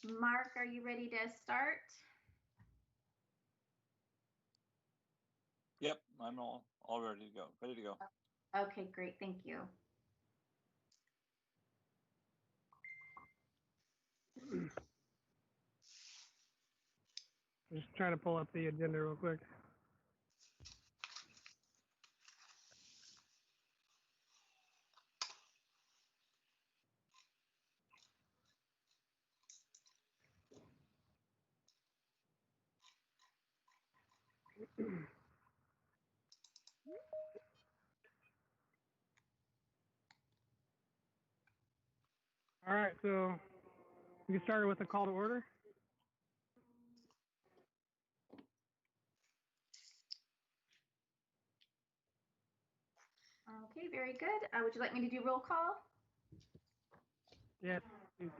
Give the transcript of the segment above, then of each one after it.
Mark, are you ready to start? Yep, I'm all ready to go. Ready to go. Okay, great. Thank you. Just trying to pull up the agenda real quick. All right, so we can start with a call to order. Okay, very good. Would you like me to do roll call? Yes. Please.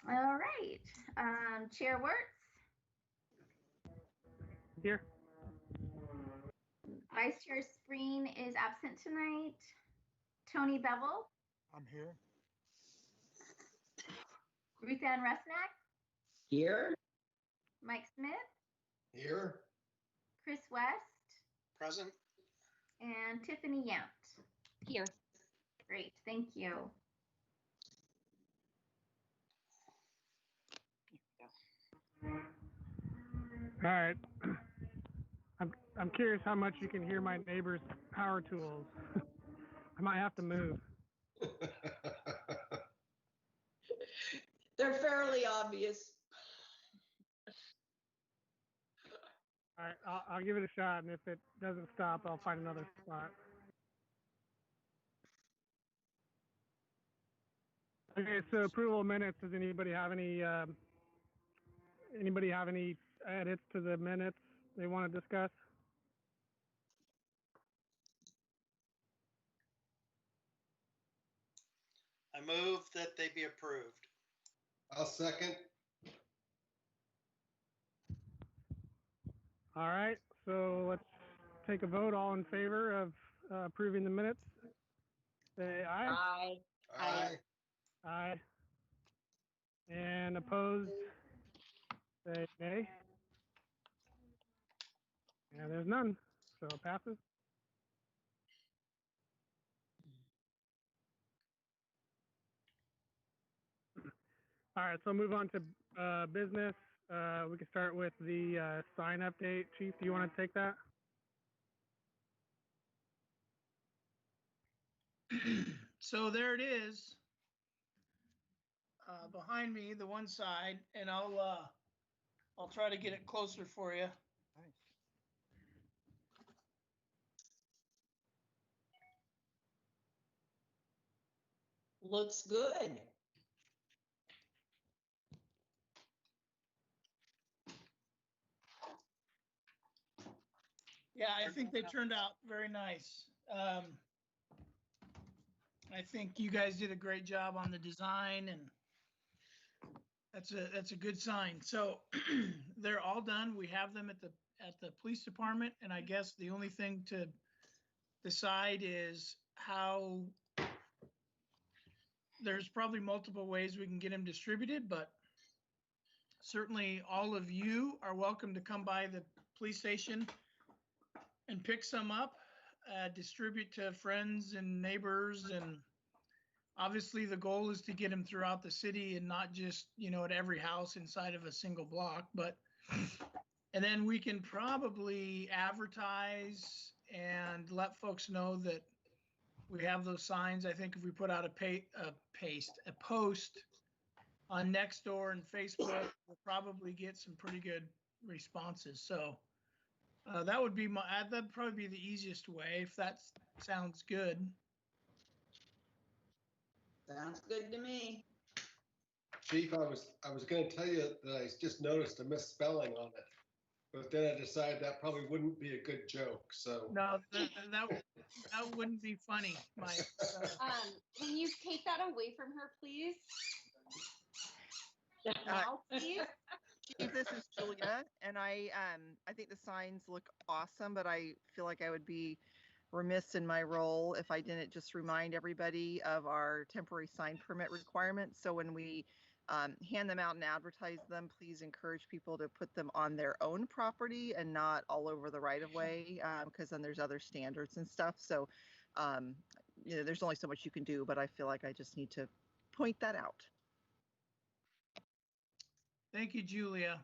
All right. Chair Wirtz. Here. Vice Chair Spreen is absent tonight. Tony Bevel. I'm here. Ruth Ann Rusnak. Here. Mike Smith. Here. Chris West. Present. And Tiffany Yant. Here. Great, thank you. All right. I'm curious how much you can hear my neighbor's power tools. I might have to move. They're fairly obvious. All right, I'll give it a shot, and if it doesn't stop, I'll find another spot. Okay, so approval of minutes. Does anybody have any edits to the minutes they want to discuss? I move that they be approved. I'll second. All right, so let's take a vote. All in favor of approving the minutes? Say aye. Aye. Aye. Aye. And opposed? Say nay. And there's none, so it passes. All right, so move on to business. We can start with the sign update. Chief, do you want to take that? So there it is, behind me, the one side, and I'll try to get it closer for you. Nice. Looks good. Yeah, I think they turned out very nice. I think you guys did a great job on the design, and that's a good sign. So they're all done. We have them at the police department, and I guess the only thing to decide is how. There's probably multiple ways we can get them distributed, but certainly all of you are welcome to come by the police station and pick some up, distribute to friends and neighbors. And obviously the goal is to get them throughout the city and not just, at every house inside of a single block. And then we can probably advertise and let folks know that we have those signs. I think if we put out a post on Nextdoor and Facebook, we'll probably get some pretty good responses. So that would be that'd probably be the easiest way, if that sounds good. Sounds good to me. Chief, I was going to tell you that I just noticed a misspelling on it, but then I decided that probably wouldn't be a good joke. So No, that wouldn't be funny, Mike. Can you take that away from her, please? Now, please. Chief, this is Julia, and I think the signs look awesome, but I feel like I would be remiss in my role if I didn't just remind everybody of our temporary sign permit requirements. So when we hand them out and advertise them. Please encourage people to put them on their own property and not all over the right of way, because then there's other standards and stuff. So, there's only so much you can do, but I feel like I just need to point that out. Thank you, Julia.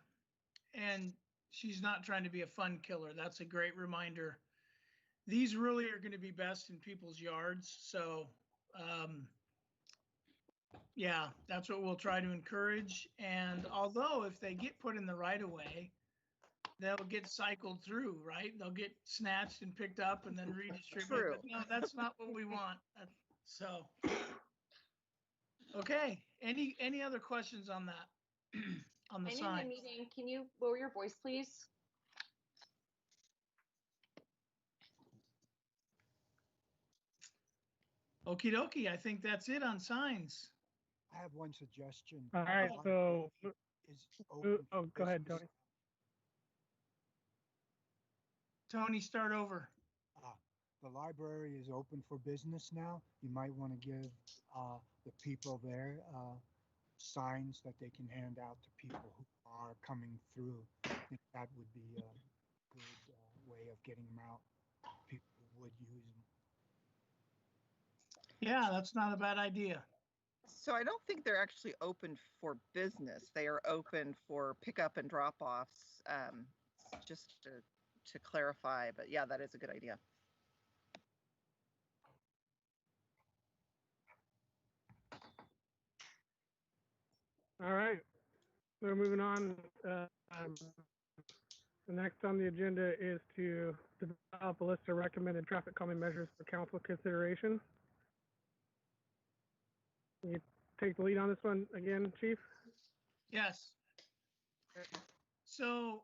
And she's not trying to be a fun killer. That's a great reminder. These really are going to be best in people's yards. So, yeah, that's what we'll try to encourage. And although if they get put in the right of way, they'll get cycled through, right? They'll get snatched and picked up and then redistributed. True. But no, that's not what we want. So, okay. Any other questions on that? On the I'm in sign? the meeting. Can you lower your voice, please? Okie dokie. I think that's it on signs. I have one suggestion. All right, The so, library is open for go ahead, business. Tony. Tony, start over. The library is open for business now. You might want to give the people there signs that they can hand out to people who are coming through. I think that would be a good way of getting them out. People would use them. Yeah, that's not a bad idea. So I don't think they're actually open for business. They are open for pickup and drop-offs, just to clarify. But yeah, that is a good idea. All right, so moving on. The next on the agenda is to develop a list of recommended traffic calming measures for council consideration. Can you take the lead on this one again, Chief? Yes. So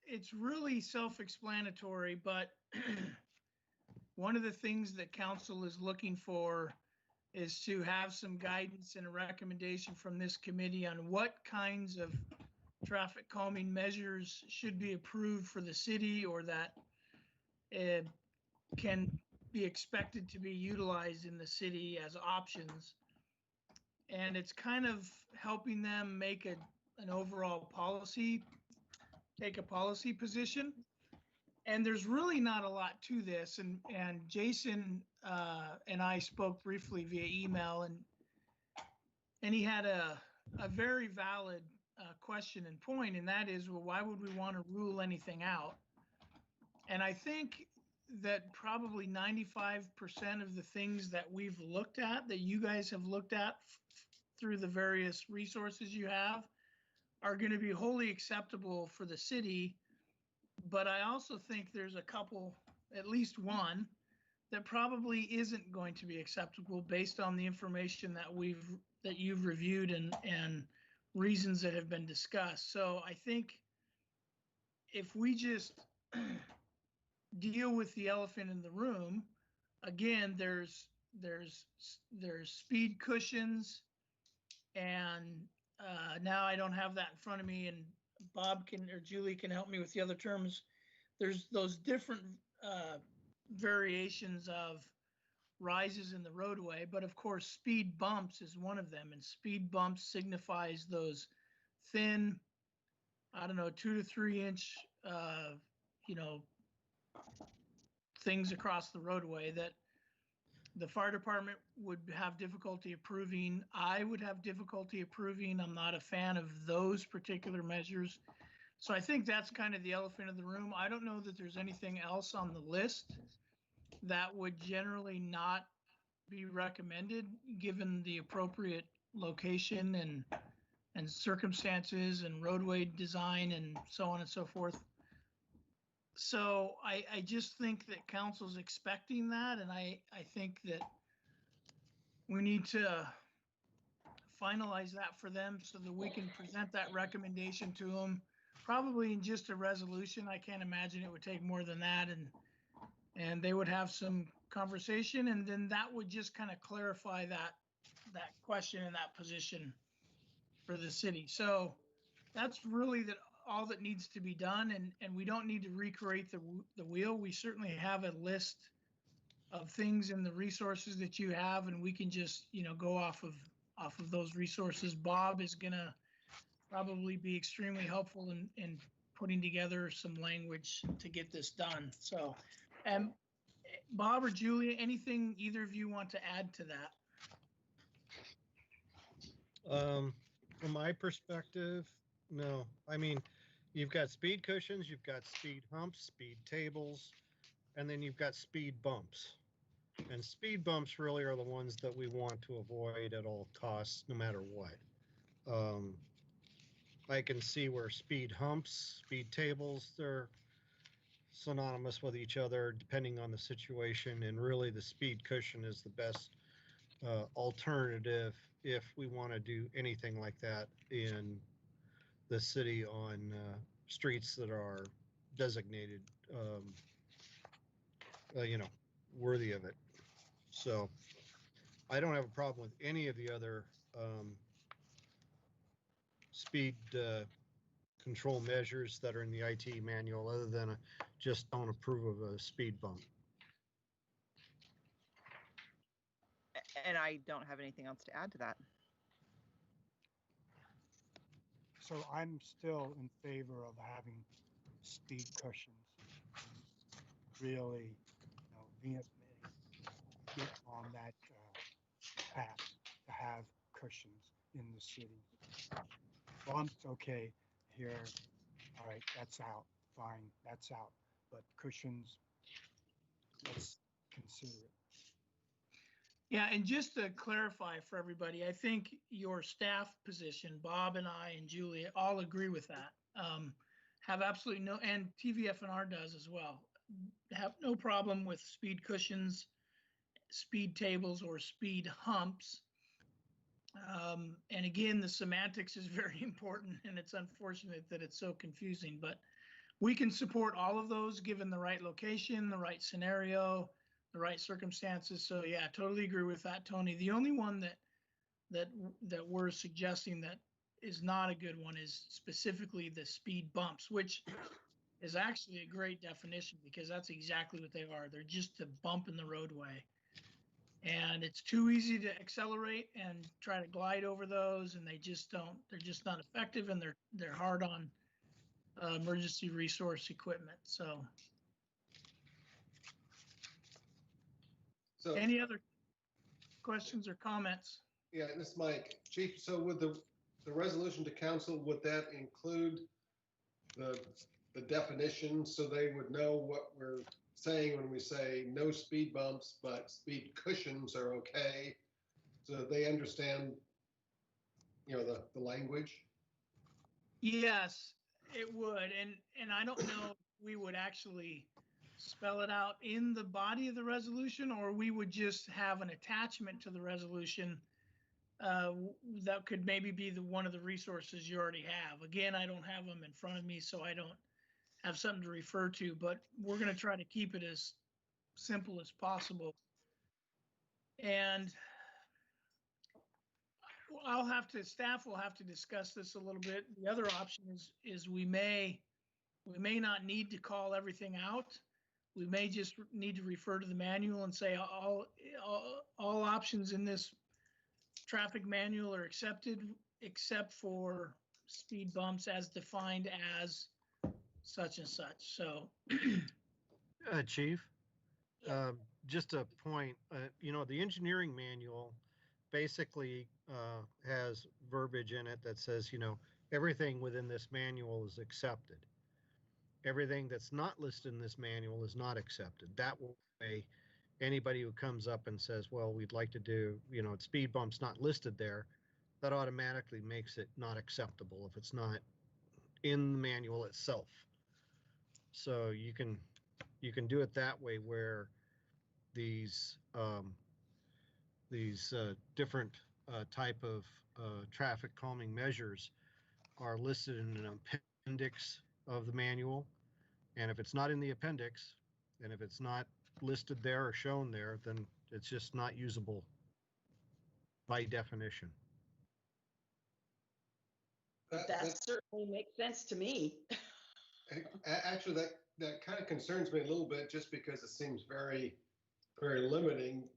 it's really self-explanatory, but one of the things that council is looking for is to have some guidance and a recommendation from this committee on what kinds of traffic calming measures should be approved for the city or that can be expected to be utilized in the city as options. And it's kind of helping them make an overall policy, take a policy position. And there's really not a lot to this. And Jason and I spoke briefly via email, and he had a very valid question and point, and that is, well, why would we want to rule anything out? And I think that probably 95% of the things that we've looked at, that you guys have looked at through the various resources you have, are going to be wholly acceptable for the city. But I also think there's a couple, at least one, that probably isn't going to be acceptable based on the information that you've reviewed and reasons that have been discussed. So I think if we just deal with the elephant in the room, again, there's speed cushions, and now I don't have that in front of me, and Bob or Julie can help me with the other terms. There's those different variations of rises in the roadway, but of course speed bumps is one of them, and speed bumps signifies those thin, I don't know, 2 to 3 inch, things across the roadway that the fire department would have difficulty approving. I would have difficulty approving. I'm not a fan of those particular measures. So I think that's kind of the elephant in the room. I don't know that there's anything else on the list that would generally not be recommended given the appropriate location and circumstances and roadway design and so on and so forth. So I just think that council's expecting that, and I think that we need to finalize that for them so that we can present that recommendation to them, probably in just a resolution. I can't imagine it would take more than that, and they would have some conversation, and then that would just kind of clarify that question and that position for the city. So that's really all that needs to be done, and we don't need to recreate the wheel. We certainly have a list of things in the resources that you have, and we can just go off of off of those resources. Bob is gonna probably be extremely helpful in putting together some language to get this done. So, Bob or Julia, anything either of you want to add to that? From my perspective, no. I mean, you've got speed cushions, you've got speed humps, speed tables, and then you've got speed bumps. And speed bumps really are the ones that we want to avoid at all costs, no matter what. I can see where speed humps, speed tables, they're synonymous with each other depending on the situation, and really the speed cushion is the best alternative if we want to do anything like that in the city on streets that are designated, worthy of it. So I don't have a problem with any of the other speed control measures that are in the IT manual, other than just don't approve of a speed bump. And I don't have anything else to add to that. So I'm still in favor of having speed cushions. Really, vehemently get on that path to have cushions in the city. Bumps, okay, here, all right, that's out, fine, that's out. But cushions, let's consider it. Yeah, and just to clarify for everybody, I think your staff position, Bob and I and Julia, all agree with that. Have absolutely no, and TVF&R does as well, have no problem with speed cushions, speed tables, or speed humps. And again, the semantics is very important, and it's unfortunate that it's so confusing, but we can support all of those given the right location, the right scenario, the right circumstances. So yeah, totally agree with that, Tony. The only one that we're suggesting that is not a good one is specifically the speed bumps, which is actually a great definition because that's exactly what they are. They're just a bump in the roadway. And it's too easy to accelerate and try to glide over those, and they're just not effective, and they're hard on emergency resource equipment. So any other questions or comments? Yeah, this is Mike. Chief, so would the resolution to council, would that include the definition so they would know what we're saying when we say no speed bumps, but speed cushions are okay, so that they understand, the language? Yes, it would. And I don't know if we would actually spell it out in the body of the resolution, or we would just have an attachment to the resolution that could maybe be one of the resources you already have. Again, I don't have them in front of me, so I don't have something to refer to, but we're going to try to keep it as simple as possible. And staff will have to discuss this a little bit. The other option is we may not need to call everything out. We may just need to refer to the manual and say all options in this traffic manual are accepted, except for speed bumps as defined as such and such. So, Chief, just a point, the engineering manual basically has verbiage in it that says, everything within this manual is accepted. Everything that's not listed in this manual is not accepted. That way, anybody who comes up and says, well, we'd like to do, speed bumps not listed there, that automatically makes it not acceptable if it's not in the manual itself. So you can do it that way, where these different type of traffic calming measures are listed in an appendix of the manual. And if it's not in the appendix, and if it's not listed there or shown there, then it's just not usable by definition. That certainly makes sense to me. Actually, that kind of concerns me a little bit, just because it seems very, very limiting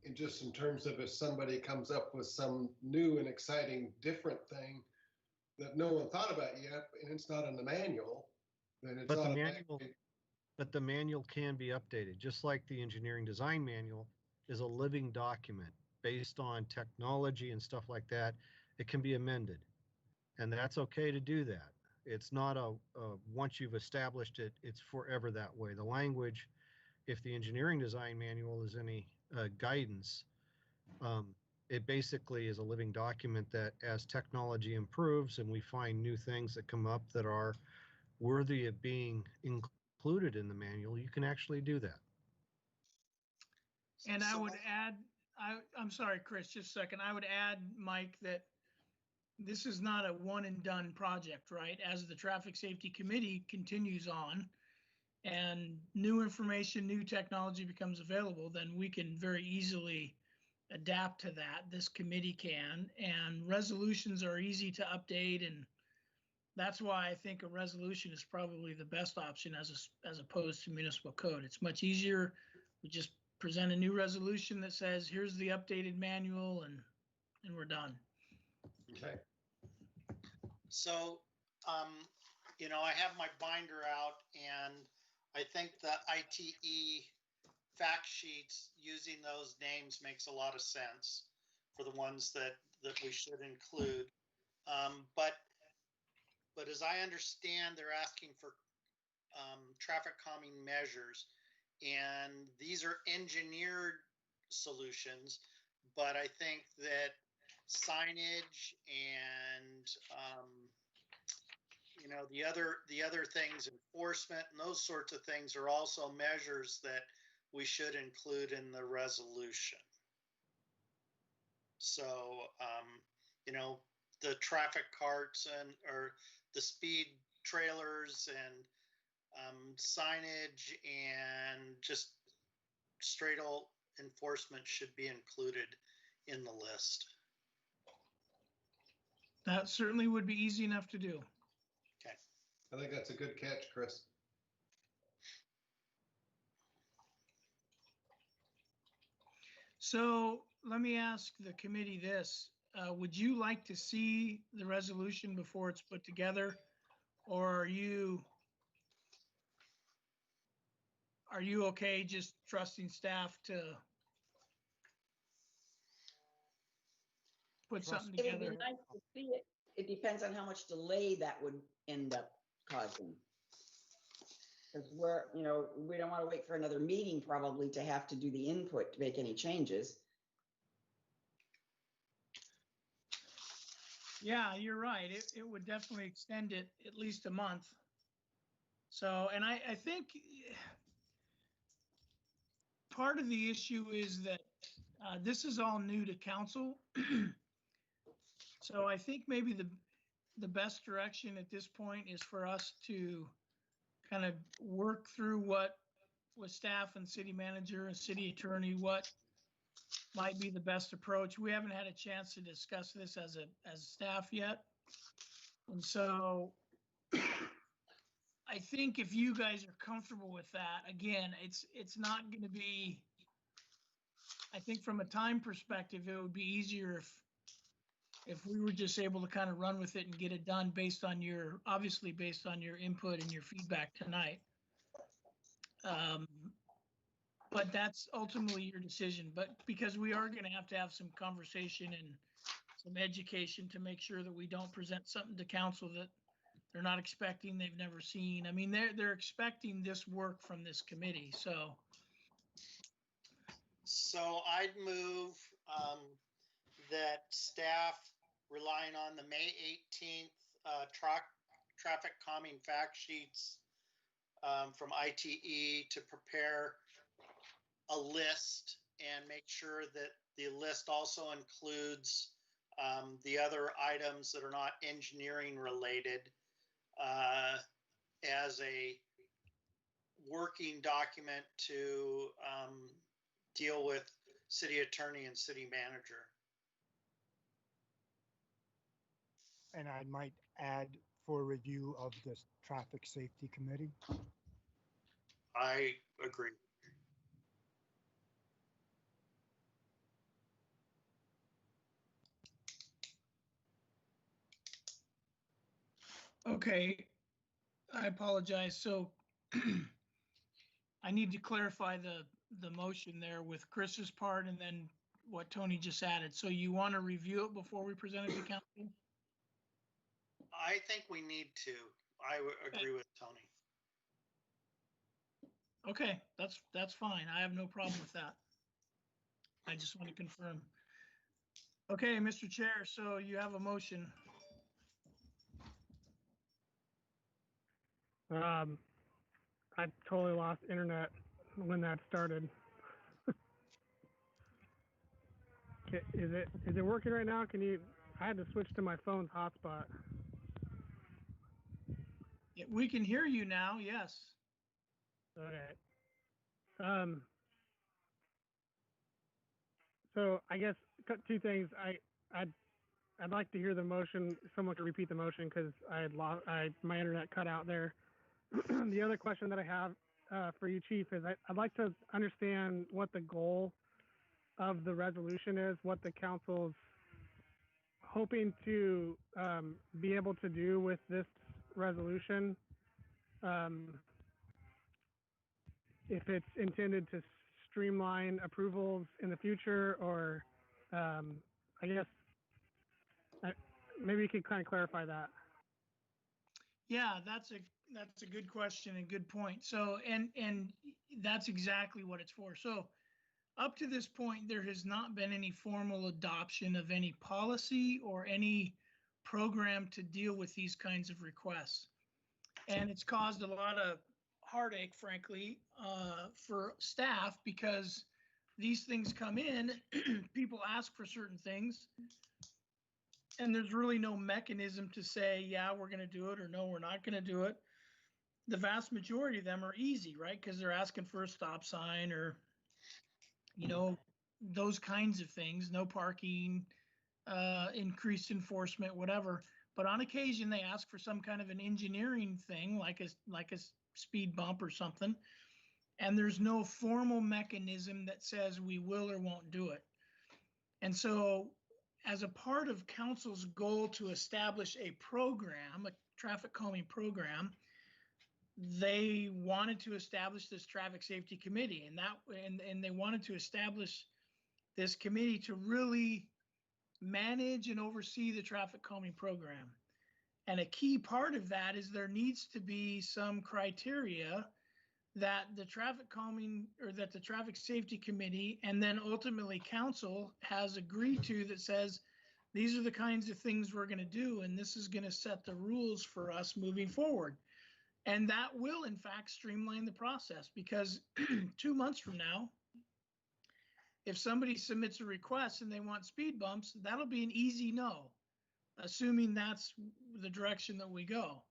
in just in terms of if somebody comes up with some new and exciting different thing that no one thought about yet, and it's not in the manual, then it's But the automatically. But the manual can be updated, just like the engineering design manual is a living document based on technology and stuff like that. It can be amended, and that's okay to do that. It's not once you've established it, it's forever that way. The language, if the engineering design manual is any guidance, it basically is a living document that as technology improves and we find new things that come up that are worthy of being included in the manual, you can actually do that. And I So would add, I'm sorry, Chris, just a second. I would add, Mike, that this is not a one and done project, right? As the Traffic Safety Committee continues on and new information, new technology becomes available, then we can very easily adapt to that. This committee can, and resolutions are easy to update, and that's why I think a resolution is probably the best option as opposed to municipal code. It's much easier. We just present a new resolution that says, here's the updated manual, and we're done. Okay. So, I have my binder out, and I think the ITE fact sheets using those names makes a lot of sense for the ones that we should include. But as I understand, they're asking for traffic calming measures, and these are engineered solutions, but I think that signage and the other things, enforcement and those sorts of things, are also measures that we should include in the resolution. So the traffic carts or the speed trailers and signage and just straight old enforcement should be included in the list. That certainly would be easy enough to do. Okay. I think that's a good catch, Chris. So let me ask the committee this. Would you like to see the resolution before it's put together? Or are you okay just trusting staff to put something It would together? be nice to see it. It depends on how much delay that would end up causing. Because we don't want to wait for another meeting probably to have to do the input to make any changes. Yeah, you're right. It would definitely extend it at least a month. So, and I think part of the issue is that this is all new to council. So I think maybe the best direction at this point is for us to kind of work through with staff and city manager and city attorney, what might be the best approach. We haven't had a chance to discuss this as staff yet. And so I think if you guys are comfortable with that, again, it's not going to be, I think from a time perspective, it would be easier if we were just able to kind of run with it and get it done obviously based on your input and your feedback tonight. But that's ultimately your decision. But because we are going to have some conversation and some education to make sure that we don't present something to council that they're not expecting, they've never seen. I mean, they're expecting this work from this committee. So I'd move that staff, relying on the May 18th traffic calming fact sheets from ITE, to prepare a list and make sure that the list also includes the other items that are not engineering related as a working document to deal with city attorney and city manager. And I might add for review of the Traffic Safety Committee. I agree. Okay, I apologize. So I need to clarify the motion there with Chris's part and then what Tony just added. So you want to review it before we present it to council? I think we need to. I would agree with Tony. Okay, that's fine. I have no problem with that. I just want to confirm. Okay, Mr. Chair, so you have a motion. I totally lost internet when that started. Is it working right now? I had to switch to my phone's hotspot. Yeah, we can hear you now, yes. Okay. So I guess two things. I'd like to hear the motion. Someone could repeat the motion because my internet cut out there. The other question that I have for you, Chief, is I'd like to understand what the goal of the resolution is, what the council's hoping to be able to do with this resolution. If it's intended to streamline approvals in the future, or I guess maybe you could kind of clarify that. Yeah, that's a good question and good point. So, and that's exactly what it's for. So up to this point, there has not been any formal adoption of any policy or any program to deal with these kinds of requests. And it's caused a lot of heartache, frankly, for staff, because these things come in, people ask for certain things, and there's really no mechanism to say, yeah, we're going to do it, or no, we're not going to do it. The vast majority of them are easy, right? Because they're asking for a stop sign or, those kinds of things, no parking, increased enforcement, whatever. But on occasion, they ask for some kind of an engineering thing, like a speed bump or something. And there's no formal mechanism that says we will or won't do it. And so as a part of council's goal to establish a program, a traffic calming program, they wanted to establish this traffic safety committee, and they wanted to establish this committee to really manage and oversee the traffic calming program. And a key part of that is there needs to be some criteria that the traffic calming, or that the traffic safety committee and then ultimately council has agreed to, that says these are the kinds of things we're going to do, and this is going to set the rules for us moving forward. And that will in fact streamline the process, because 2 months from now, if somebody submits a request and they want speed bumps, that'll be an easy no, assuming that's the direction that we go.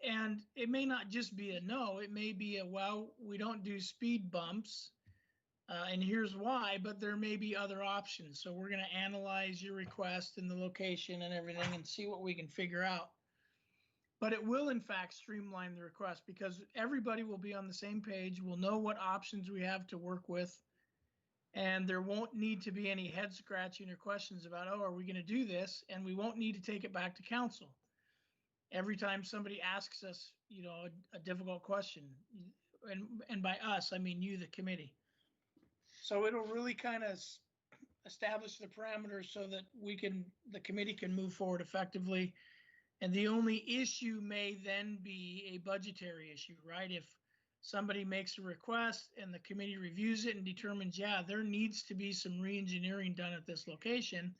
And it may not just be a no, it may be a, well, we don't do speed bumps, and here's why, but there may be other options. So we're going to analyze your request and the location and everything and see what we can figure out. But it will in fact streamline the request, because everybody will be on the same page. We'll know what options we have to work with. And there won't need to be any head scratching or questions about, oh, are we going to do this? And we won't need to take it back to council every time somebody asks us, a difficult question. And by us, I mean you, the committee. So it'll really kind of establish the parameters so that the committee can move forward effectively. And the only issue may then be a budgetary issue, right? If somebody makes a request and the committee reviews it and determines, yeah, there needs to be some re-engineering done at this location,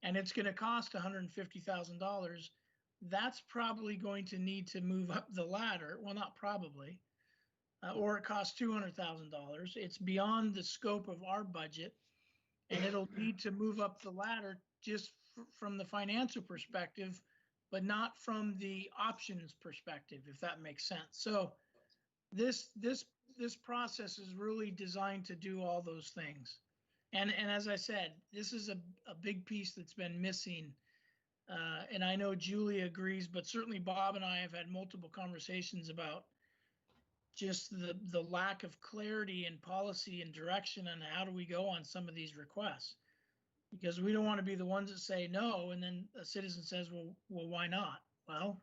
and it's going to cost $150,000, that's probably going to need to move up the ladder. Well, not probably, or it costs $200,000. It's beyond the scope of our budget, and it'll need to move up the ladder just from the financial perspective, but not from the options perspective, if that makes sense. So this process is really designed to do all those things. And as I said, this is a big piece that's been missing. And I know Julie agrees, but certainly Bob and I have had multiple conversations about just the lack of clarity in policy and direction on how do we go on some of these requests. Because we don't want to be the ones that say no, and then a citizen says, well, why not? Well,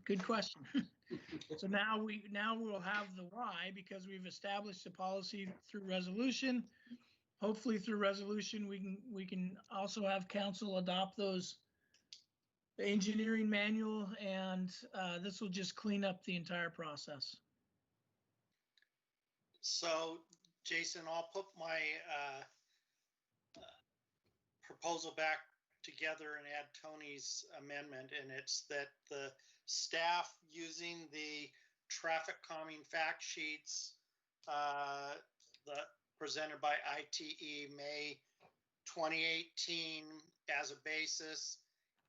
good question. So now we'll have the why, because we've established a policy through resolution. Hopefully through resolution, we can also have council adopt the engineering manual, and this will just clean up the entire process. So Jason, I'll put my proposal back together and add Tony's amendment, and it's that the staff using the traffic calming fact sheets presented by ITE May 2018 as a basis,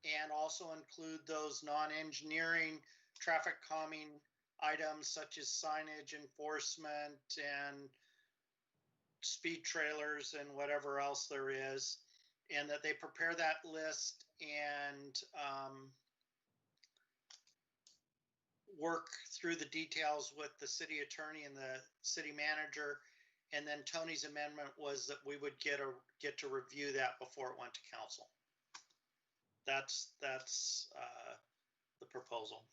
and also include those non-engineering traffic calming items such as signage enforcement and speed trailers and whatever else there is, and that they prepare that list and work through the details with the city attorney and the city manager. And then Tony's amendment was that we would get to review that before it went to council. That's the proposal.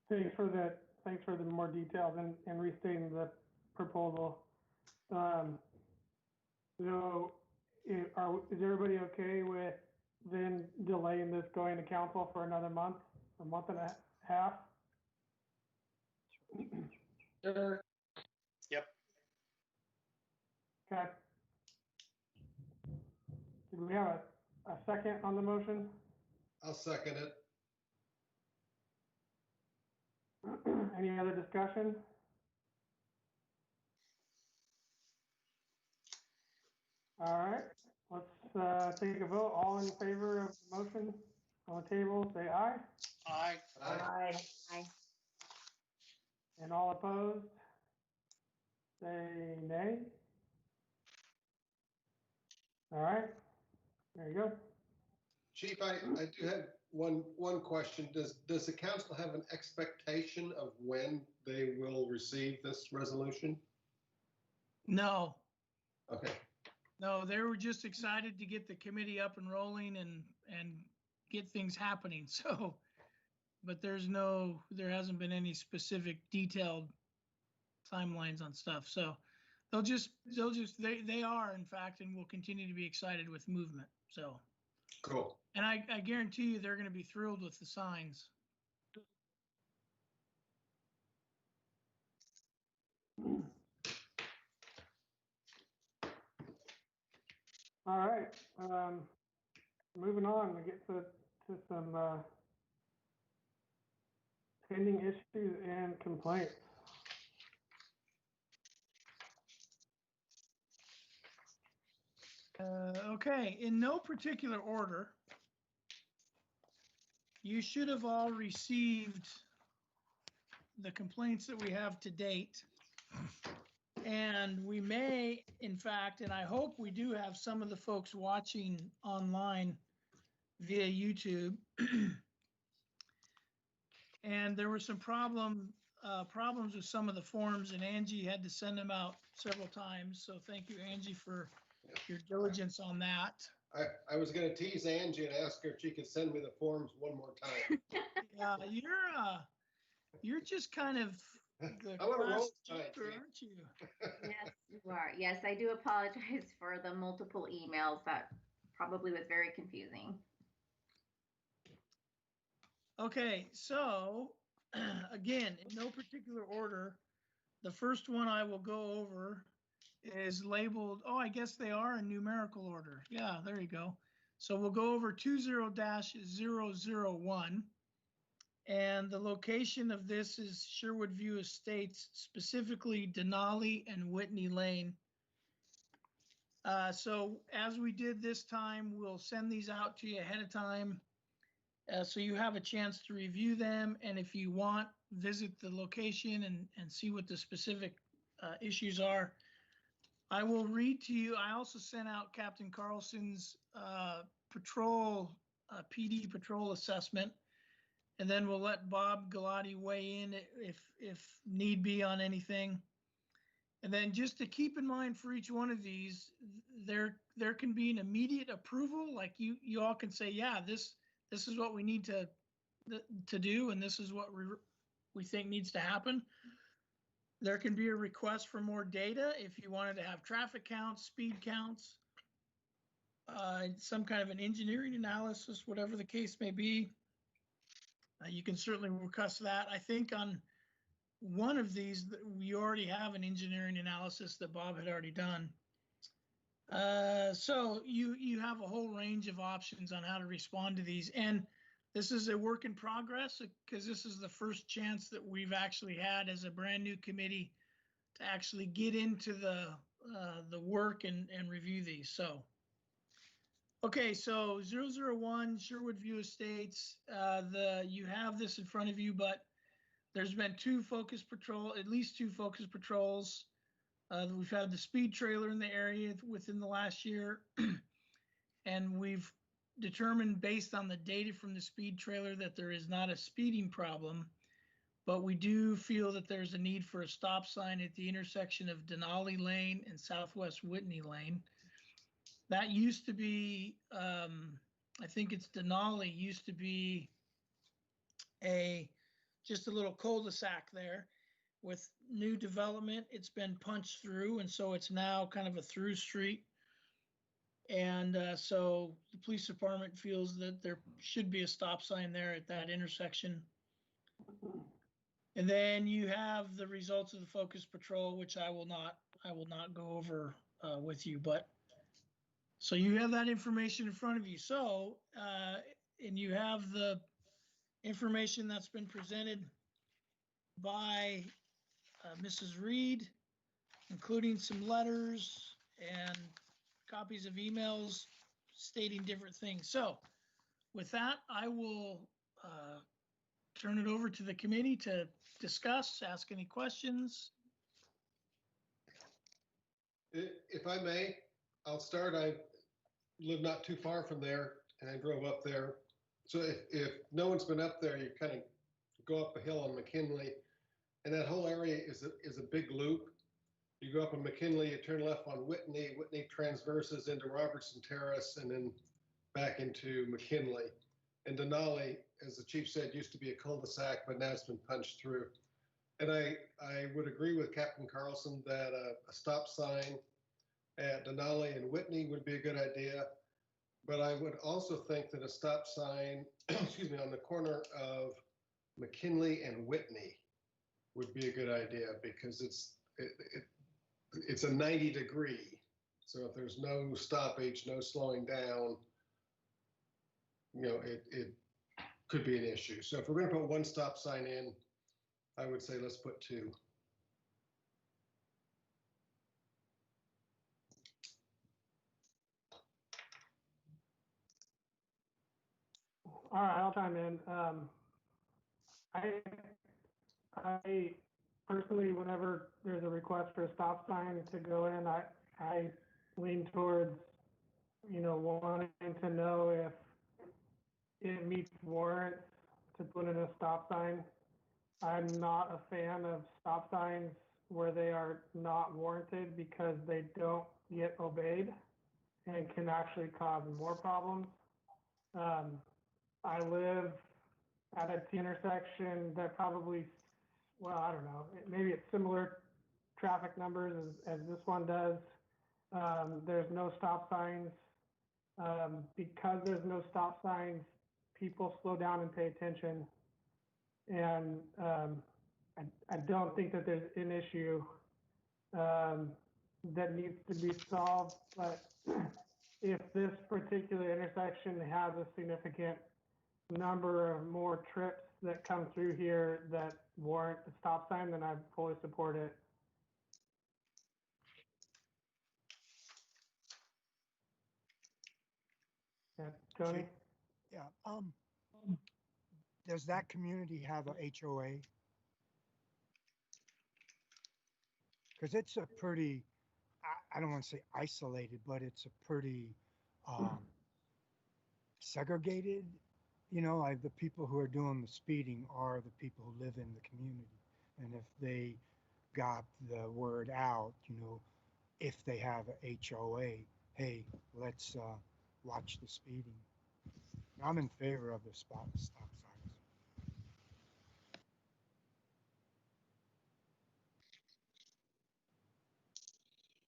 Thanks for the more details and restating the proposal. So is everybody okay with then delaying this going to council for another month, a month and a half? Sure. Yep. Okay. Did we have a second on the motion? I'll second it. Any other discussion? All right, let's take a vote. All in favor of the motion on the table, say aye. Aye. Aye. Aye. And all opposed, say nay. All right, there you go. Chief, I do have one question. Does the council have an expectation of when they will receive this resolution? No, Okay. no, they were just excited to get the committee up and rolling and get things happening. So, but there hasn't been any specific detailed timelines on stuff. So they are, in fact, and will continue to be excited with movement. So Cool. and I guarantee you they're going to be thrilled with the signs. All right, moving on, we get to some pending issues and complaints. Okay, in no particular order, you should have all received the complaints that we have to date. And we may, in fact, and I hope we do have some of the folks watching online via YouTube. And there were some problems with some of the forms, and Angie had to send them out several times. So thank you, Angie, for your diligence on that. I was going to tease Angie and ask her if she could send me the forms one more time. Yeah, you're just kind of the I want to class roll tonight, joker, Chief. aren't you? Yes, you are. Yes, I do apologize for the multiple emails. That probably was very confusing. Okay, so again, in no particular order, the first one I will go over is labeled, oh, I guess they are in numerical order. Yeah, there you go. So we'll go over 20-001. And the location of this is Sherwood View Estates, specifically Denali and Whitney Lane. So as we did this time, we'll send these out to you ahead of time. So you have a chance to review them. And if you want, visit the location and see what the specific issues are. I will read to you. I also sent out Captain Carlson's PD patrol assessment. And then we'll let Bob Galati weigh in if need be on anything. And then just to keep in mind for each one of these, there can be an immediate approval, like you all can say, yeah, this is what we need to do, and this is what we think needs to happen. There can be a request for more data if you wanted to have traffic counts, speed counts, some kind of an engineering analysis, whatever the case may be. You can certainly request that. I think on one of these, we already have an engineering analysis that Bob had already done. So you have a whole range of options on how to respond to these. And this is a work in progress because this is the first chance that we've actually had as a brand new committee to actually get into the work and review these. So, okay, so 001 Sherwood View Estates, you have this in front of you, but there's been at least two focus patrols. We've had the speed trailer in the area within the last year. And we've determined based on the data from the speed trailer that there is not a speeding problem, but we do feel that there's a need for a stop sign at the intersection of Denali Lane and Southwest Whitney Lane. That used to be, I think it's Denali, used to be just a little cul-de-sac there. With new development, it's been punched through, and so it's now kind of a through street. And so the police department feels that there should be a stop sign there at that intersection. And then you have the results of the focus patrol, which I will not go over with you, but so you have that information in front of you. So, and you have the information that's been presented by Mrs. Reed, including some letters and copies of emails stating different things. So with that, I will turn it over to the committee to discuss, ask any questions. If I may, I'll start. I live not too far from there and I drove up there. So if no one's been up there, you kind of go up a hill on McKinley, and that whole area is a big loop. You go up on McKinley, you turn left on Whitney. Whitney transverses into Robertson Terrace and then back into McKinley. And Denali, as the chief said, used to be a cul-de-sac, but now it's been punched through. And I would agree with Captain Carlson that a stop sign at Denali and Whitney would be a good idea. But I would also think that a stop sign, excuse me, on the corner of McKinley and Whitney would be a good idea because it's a 90-degree. So if there's no stoppage, no slowing down, you know, it could be an issue. So if we're going to put one stop sign in, I would say let's put two. All right, I'll chime in. I personally, whenever there's a request for a stop sign to go in, I lean towards, wanting to know if it meets warrants to put in a stop sign. I'm not a fan of stop signs where they are not warranted because they don't get obeyed and can actually cause more problems. I live at a T intersection that probably, well, I don't know, maybe it's similar traffic numbers as this one does. There's no stop signs. Because there's no stop signs, people slow down and pay attention. And I don't think that there's an issue that needs to be solved. But if this particular intersection has a significant number of more trips that come through here that warrant a stop sign, then I fully support it. Yeah, Tony? Yeah, does that community have a HOA? Because it's a pretty, I don't want to say isolated, but it's a pretty segregated, like the people who are doing the speeding are the people who live in the community. And if they got the word out, if they have a HOA, hey, let's watch the speeding. I'm in favor of the stop signs.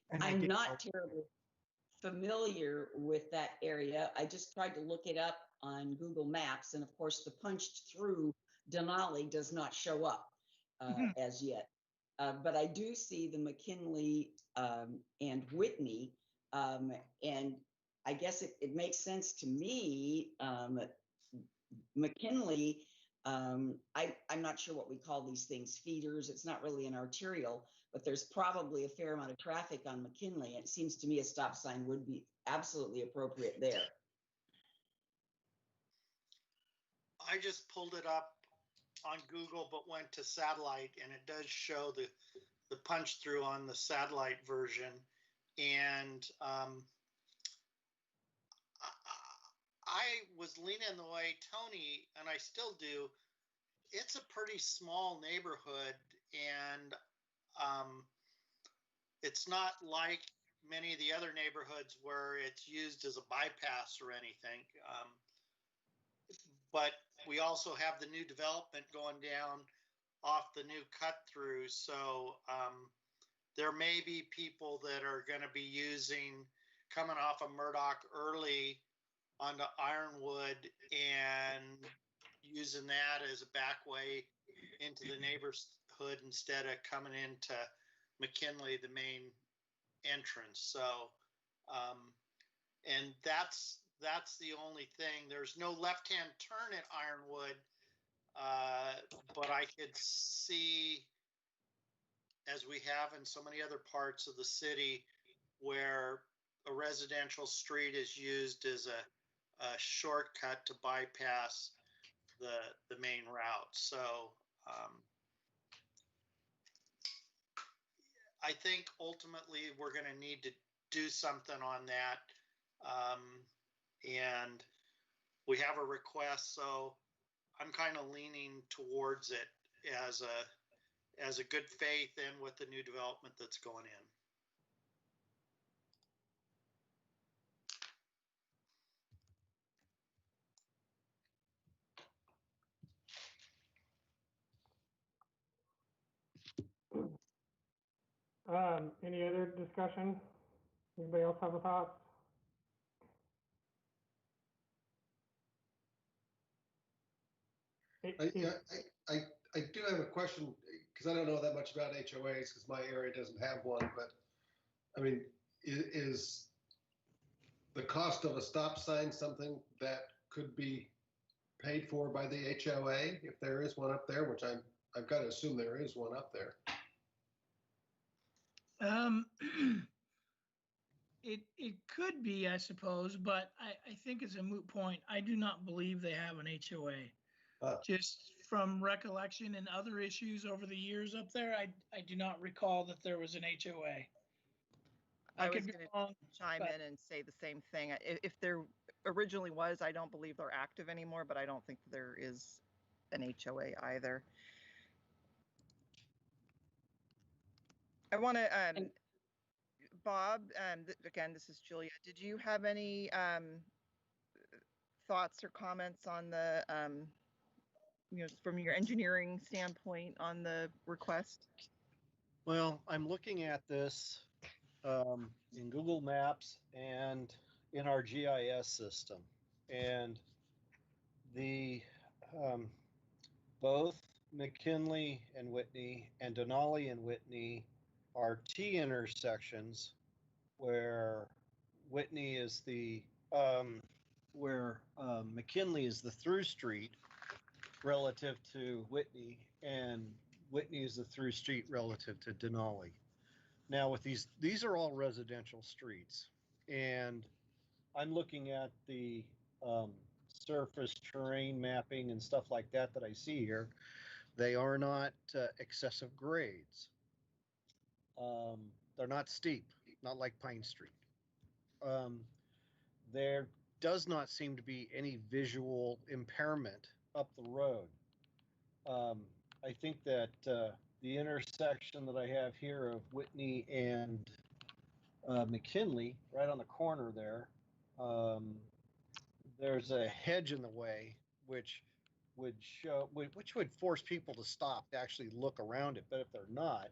And I I'm did not terribly familiar with that area. I just tried to look it up on Google Maps, and of course, the punched through Denali does not show up as yet. But I do see the McKinley and Whitney, and I guess it makes sense to me. McKinley, I'm not sure what we call these things, feeders. It's not really an arterial, but there's probably a fair amount of traffic on McKinley. It seems to me a stop sign would be absolutely appropriate there. I just pulled it up on Google, but went to satellite, and it does show the punch through on the satellite version. And I was leaning the way Tony, and I still do. It's a pretty small neighborhood, and it's not like many of the other neighborhoods where it's used as a bypass or anything. But we also have the new development going down off the new cut through. So there may be people that are going to be coming off of Murdoch early onto Ironwood and using that as a back way into the neighborhood instead of coming into McKinley, the main entrance. So, and that's the only thing. There's no left-hand turn at Ironwood, but I could see, as we have in so many other parts of the city, where a residential street is used as a shortcut to bypass the main route. So I think ultimately we're going to need to do something on that. And we have a request, so I'm kind of leaning towards it as a good faith and with the new development that's going in. Any other discussion? Anybody else have a thought? I do have a question, because I don't know that much about HOAs, because my area doesn't have one, but I mean, is the cost of a stop sign something that could be paid for by the HOA if there is one up there, which I've got to assume there is one up there. It could be, I suppose, but I think it's a moot point. I do not believe they have an HOA. Just from recollection and other issues over the years up there, I do not recall that there was an HOA. I was going to chime in and say the same thing. If there originally was, I don't believe they're active anymore, but I don't think there is an HOA either. I want to, Bob, again, this is Julia. Did you have any thoughts or comments on the, from your engineering standpoint on the request? Well, I'm looking at this in Google Maps and in our GIS system, and the both McKinley and Whitney and Denali and Whitney are T intersections where Whitney is the McKinley is the through street relative to Whitney, and Whitney is the through street relative to Denali. Now with these are all residential streets, and I'm looking at the surface terrain mapping and stuff like that I see here. They are not excessive grades. They're not steep, not like Pine Street. There does not seem to be any visual impairment up the road. I think that the intersection that I have here of Whitney and McKinley, right on the corner there, there's a hedge in the way, which would force people to stop to actually look around it. But if they're not,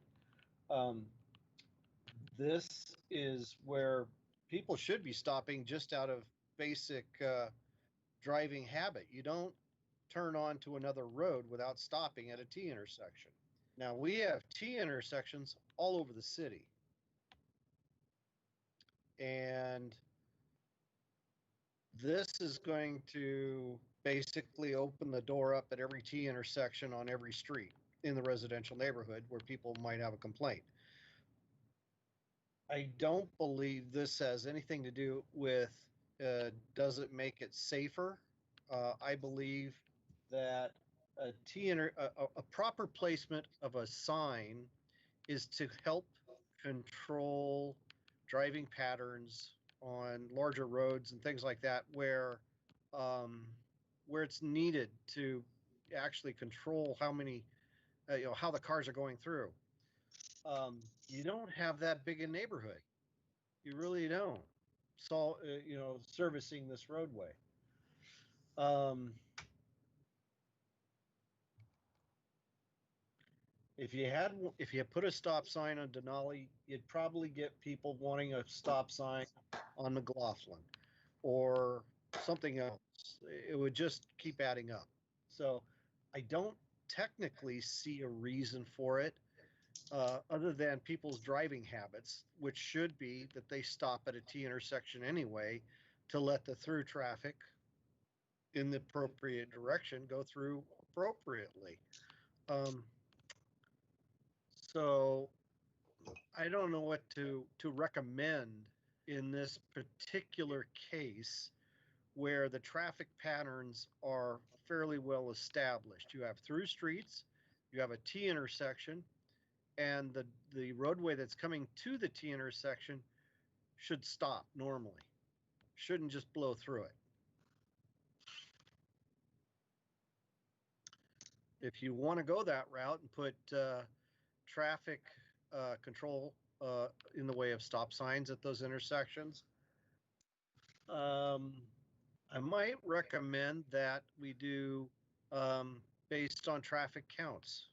this is where people should be stopping just out of basic driving habit. You don't turn onto another road without stopping at a T intersection. Now, we have T intersections all over the city. And this is going to basically open the door up at every T intersection on every street in the residential neighborhood where people might have a complaint. I don't believe this has anything to do with does it make it safer? I believe that a proper placement of a sign is to help control driving patterns on larger roads and things like that, where it's needed to actually control how many, how the cars are going through. You don't have that big a neighborhood. You really don't. So, servicing this roadway. If you put a stop sign on Denali, you'd probably get people wanting a stop sign on McLaughlin or something else. It would just keep adding up. So I don't technically see a reason for it other than people's driving habits, which should be that they stop at a T intersection anyway to let the through traffic in the appropriate direction go through appropriately. So I don't know what to recommend in this particular case where the traffic patterns are fairly well established. You have through streets, you have a T intersection, and the roadway that's coming to the T intersection should stop normally. Shouldn't just blow through it. If you want to go that route and put traffic control in the way of stop signs at those intersections, I might recommend that we do based on traffic counts.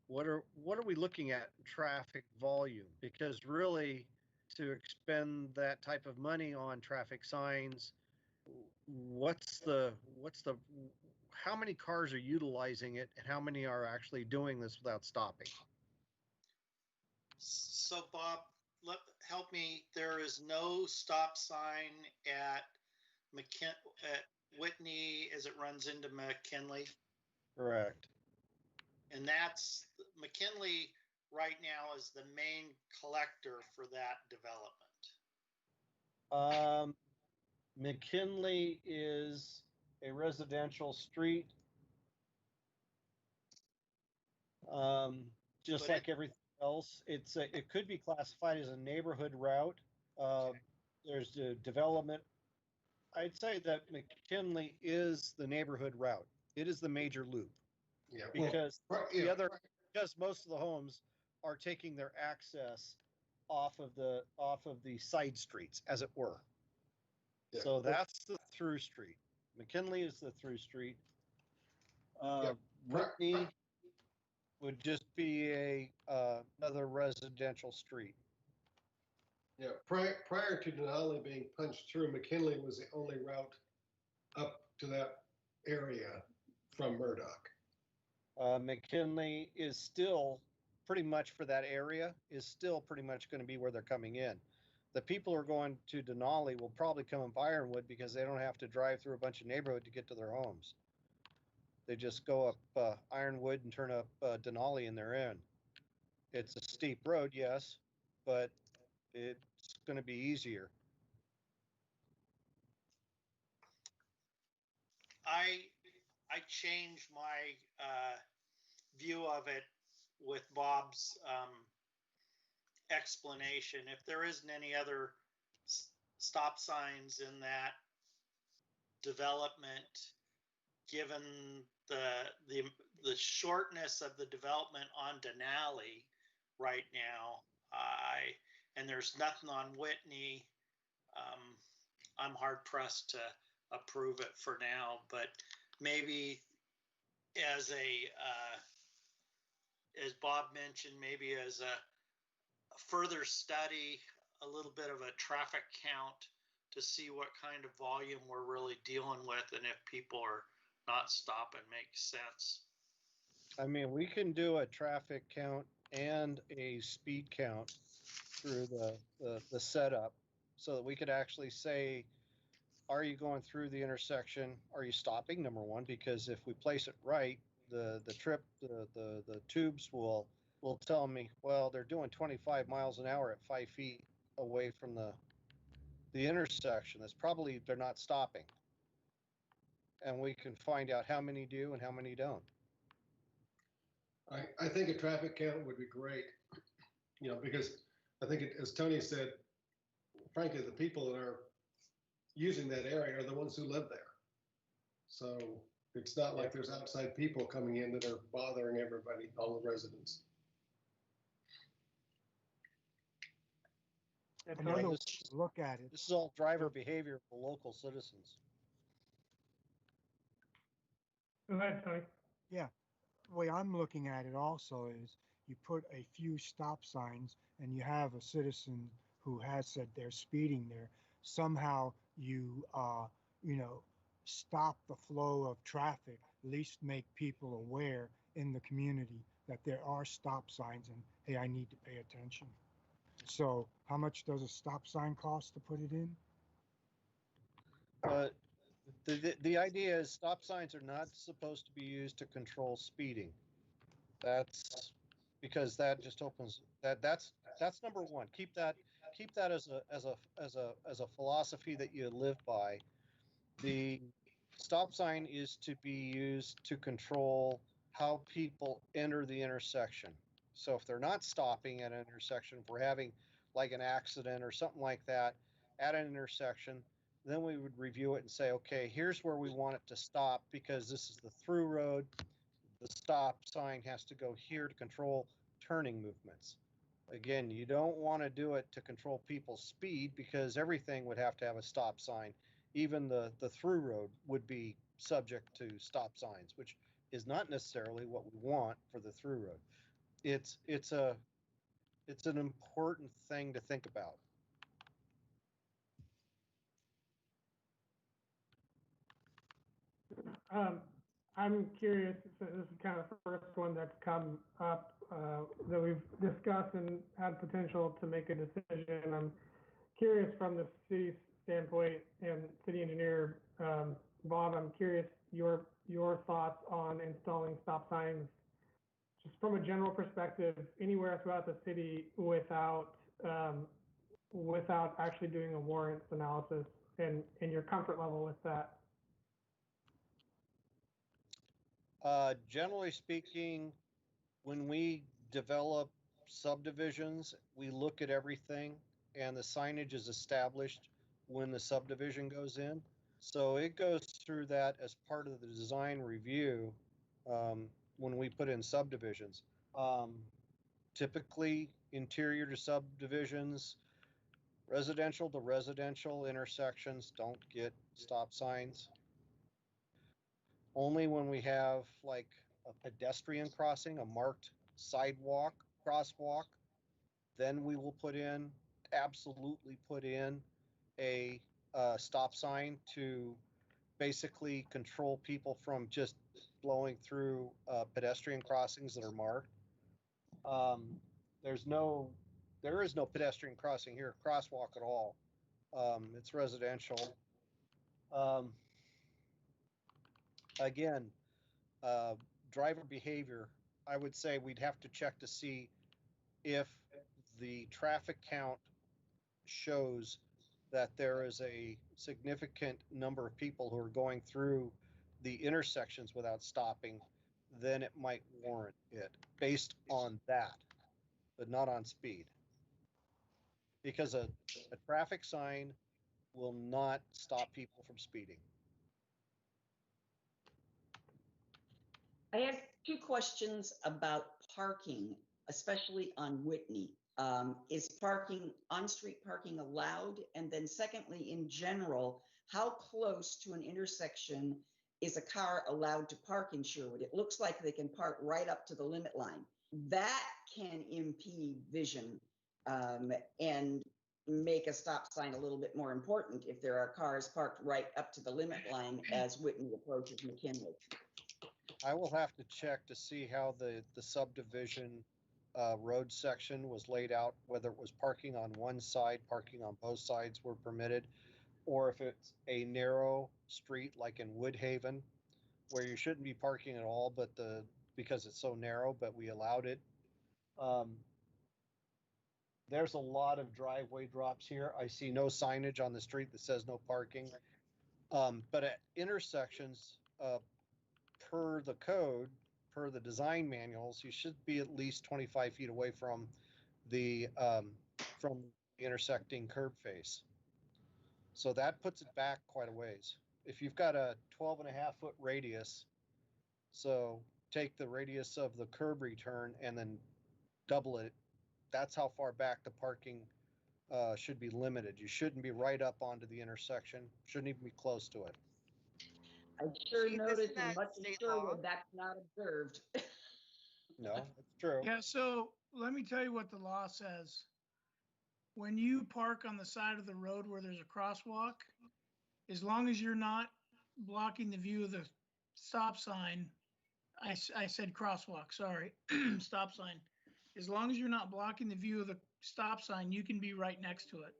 What are we looking at traffic volume? Because really, to expend that type of money on traffic signs, how many cars are utilizing it and how many are actually doing this without stopping? So Bob, help me. There is no stop sign at Whitney as it runs into McKinley. Correct. And that's McKinley right now is the main collector for that development. McKinley is a residential street. Just like everything else, it could be classified as a neighborhood route. There's the development. I'd say that McKinley is the neighborhood route. It is the major loop. Yeah. Because because most of the homes are taking their access off of the side streets, as it were. Yeah. So that's the through street. McKinley is the through street. Whitney would just be another residential street. Yeah, prior to Denali being punched through, McKinley was the only route up to that area from Murdoch. McKinley is still pretty much for that area is still pretty much going to be where they're coming in. The people who are going to Denali will probably come up Ironwood because they don't have to drive through a bunch of neighborhood to get to their homes. They just go up Ironwood and turn up Denali and they're in. It's a steep road, yes, but it's going to be easier. I changed my view of it with Bob's explanation. If there isn't any other stop signs in that development, given the shortness of the development on Denali right now, and there's nothing on Whitney. I'm hard pressed to approve it for now, but maybe as as Bob mentioned, maybe as a further study, a little bit of a traffic count to see what kind of volume we're really dealing with and if people are not stopping makes sense. I mean, we can do a traffic count and a speed count through the setup so that we could actually say, are you going through the intersection? Are you stopping? Number one, because if we place it right, the tubes will tell me, well, they're doing 25 miles an hour at 5 feet away from the intersection. That's probably they're not stopping. And we can find out how many do and how many don't. I think a traffic count would be great, because I think as Tony said, frankly, the people that are using that area are the ones who live there. So it's not like there's outside people coming in that are bothering everybody, all the residents. Another way to look at it. This is all driver behavior for local citizens. Go ahead, Tony. Yeah, the way I'm looking at it also is you put a few stop signs and you have a citizen who has said they're speeding there. Somehow you, stop the flow of traffic, at least make people aware in the community that there are stop signs and, hey, I need to pay attention. So how much does a stop sign cost to put it in? The idea is stop signs are not supposed to be used to control speeding. That's because that just opens that's number one. Keep that as a philosophy that you live by. The stop sign is to be used to control how people enter the intersection. So if they're not stopping at an intersection, if we're having like an accident or something like that at an intersection, then we would review it and say, okay, here's where we want it to stop because this is the through road. The stop sign has to go here to control turning movements. Again, you don't want to do it to control people's speed because everything would have to have a stop sign. Even the through road would be subject to stop signs, which is not necessarily what we want for the through road. It's an important thing to think about. I'm curious, so this is kind of the first one that's come up that we've discussed and had potential to make a decision. I'm curious from the city's standpoint and city engineer, Bob, I'm curious your thoughts on installing stop signs just from a general perspective anywhere throughout the city without actually doing a warrants analysis and your comfort level with that. Generally speaking, when we develop subdivisions, we look at everything and the signage is established when the subdivision goes in. So it goes through that as part of the design review when we put in subdivisions. Typically, interior to subdivisions, residential to residential intersections don't get stop signs. Only when we have like a pedestrian crossing, a marked sidewalk, crosswalk, then we will absolutely put in a stop sign to basically control people from just blowing through pedestrian crossings that are marked. There is no pedestrian crossing here, crosswalk at all. It's residential. Again, driver behavior, I would say we'd have to check to see if the traffic count shows that there is a significant number of people who are going through the intersections without stopping, then it might warrant it based on that, but not on speed. Because a traffic sign will not stop people from speeding. I have Two questions about parking, especially on Whitney. Is parking, on-street parking allowed? And then secondly, in general, how close to an intersection is a car allowed to park in Sherwood? It looks like they can park right up to the limit line. That can impede vision and make a stop sign a little bit more important if there are cars parked right up to the limit line as Whitney approaches McKinley. I will have to check to see how the subdivision road section was laid out, whether it was parking on one side, parking on both sides were permitted, or if it's a narrow street like in Woodhaven, where you shouldn't be parking at all, but because it's so narrow, but we allowed it. There's a lot of driveway drops here. I see no signage on the street that says no parking. But at intersections, per the code, per the design manuals, you should be at least 25 feet away from the intersecting curb face. So that puts it back quite a ways. If you've got a 12.5-foot radius, so take the radius of the curb return and then double it, that's how far back the parking should be limited. You shouldn't be right up onto the intersection, shouldn't even be close to it. I sure Chief, noticed isn't in that much of state Sherwood law? that's not observed. No, it's true. Yeah, so let me tell you what the law says. When you park on the side of the road where there's a crosswalk, as long as you're not blocking the view of the stop sign, I said crosswalk, sorry, stop sign. As long as you're not blocking the view of the stop sign, you can be right next to it.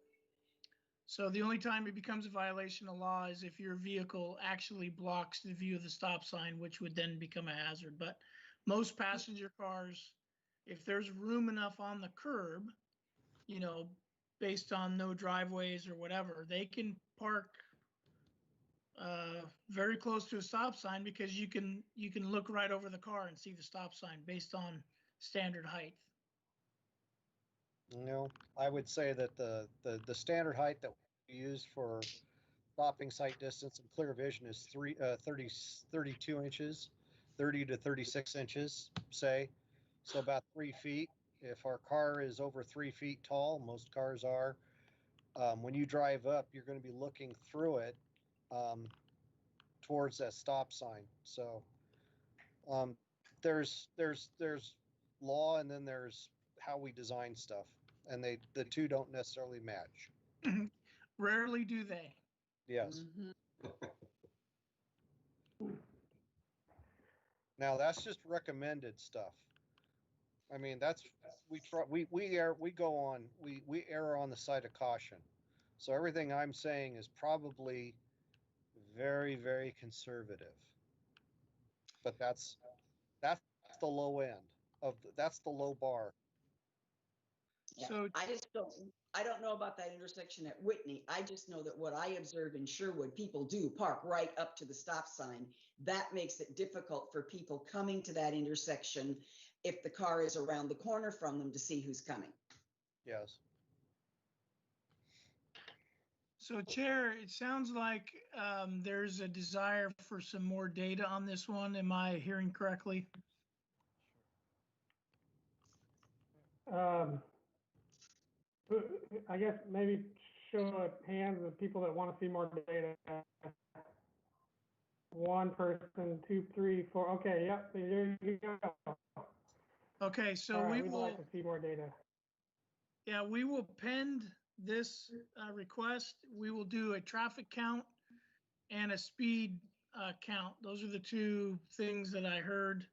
So the only time it becomes a violation of law is if your vehicle actually blocks the view of the stop sign, which would then become a hazard. But most passenger cars, if there's room enough on the curb, you know, based on no driveways or whatever, they can park very close to a stop sign because you can look right over the car and see the stop sign based on standard height. You know, I would say that the standard height that we use for stopping sight distance and clear vision is 32 inches, 30 to 36 inches, say. So about 3 feet. If our car is over 3 feet tall, most cars are, when you drive up, you're going to be looking through it towards that stop sign. So there's law, and then there's how we design stuff, and the two don't necessarily match. Rarely do they. Yes. Mhm. Now that's just recommended stuff. I mean, that's we err on the side of caution. So everything I'm saying is probably very, very conservative. But that's the low end that's the low bar. Yeah, So I don't know about that intersection at Whitney. I just know that what I observe in Sherwood, people do park right up to the stop sign. That makes it difficult for people coming to that intersection if the car is around the corner from them to see who's coming. Yes. So Chair, it sounds like there's a desire for some more data on this one. Am I hearing correctly? I guess maybe show of hands of people that want to see more data. One person, 2, 3, 4. Okay, yep, there you go. Okay, so All right, we we'd will, like to see more data. yeah, we will pend this request. We will do a traffic count and a speed count. Those are the two things that I heard.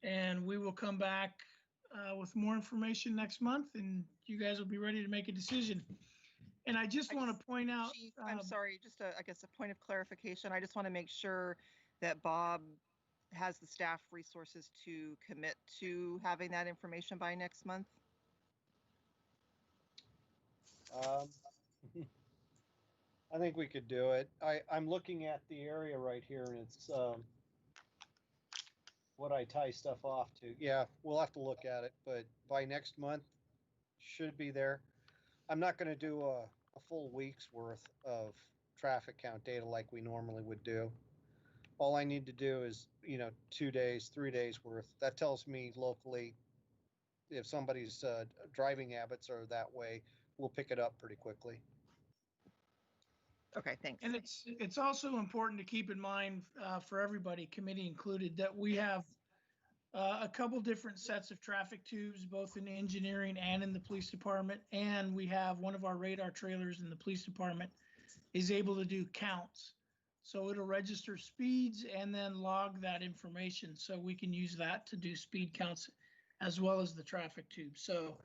And we will come back with more information next month, and you guys will be ready to make a decision. And I just want to point out. Chief, I'm sorry, just I guess a point of clarification. I just want to make sure that Bob has the staff resources to commit to having that information by next month. I think we could do it. I'm looking at the area right here, and it's what I tie stuff off to. Yeah, we'll have to look at it, but by next month, should be there. I'm not going to do a full week's worth of traffic count data like we normally would do. all I need to do is, 2 days, 3 days worth. That tells me locally if somebody's driving habits are that way, we'll pick it up pretty quickly. Okay, thanks. And it's also important to keep in mind for everybody, committee included, that we have a couple different sets of traffic tubes, both in engineering and in the police department. And we have one of our radar trailers in the police department is able to do counts. So it'll register speeds and then log that information. So we can use that to do speed counts as well as the traffic tube. So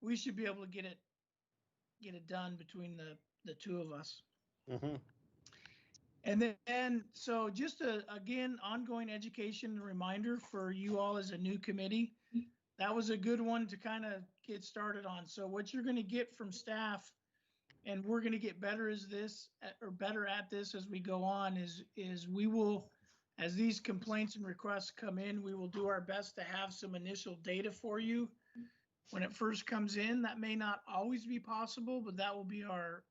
we should be able to get it done between the two of us. Mm-hmm. And then, so just again, ongoing education and reminder for you all as a new committee. That was a good one to kind of get started on. So what you're going to get from staff, and we're going to get better at this as we go on, is we will, as these complaints and requests come in, we will do our best to have some initial data for you when it first comes in. That may not always be possible, but that will be our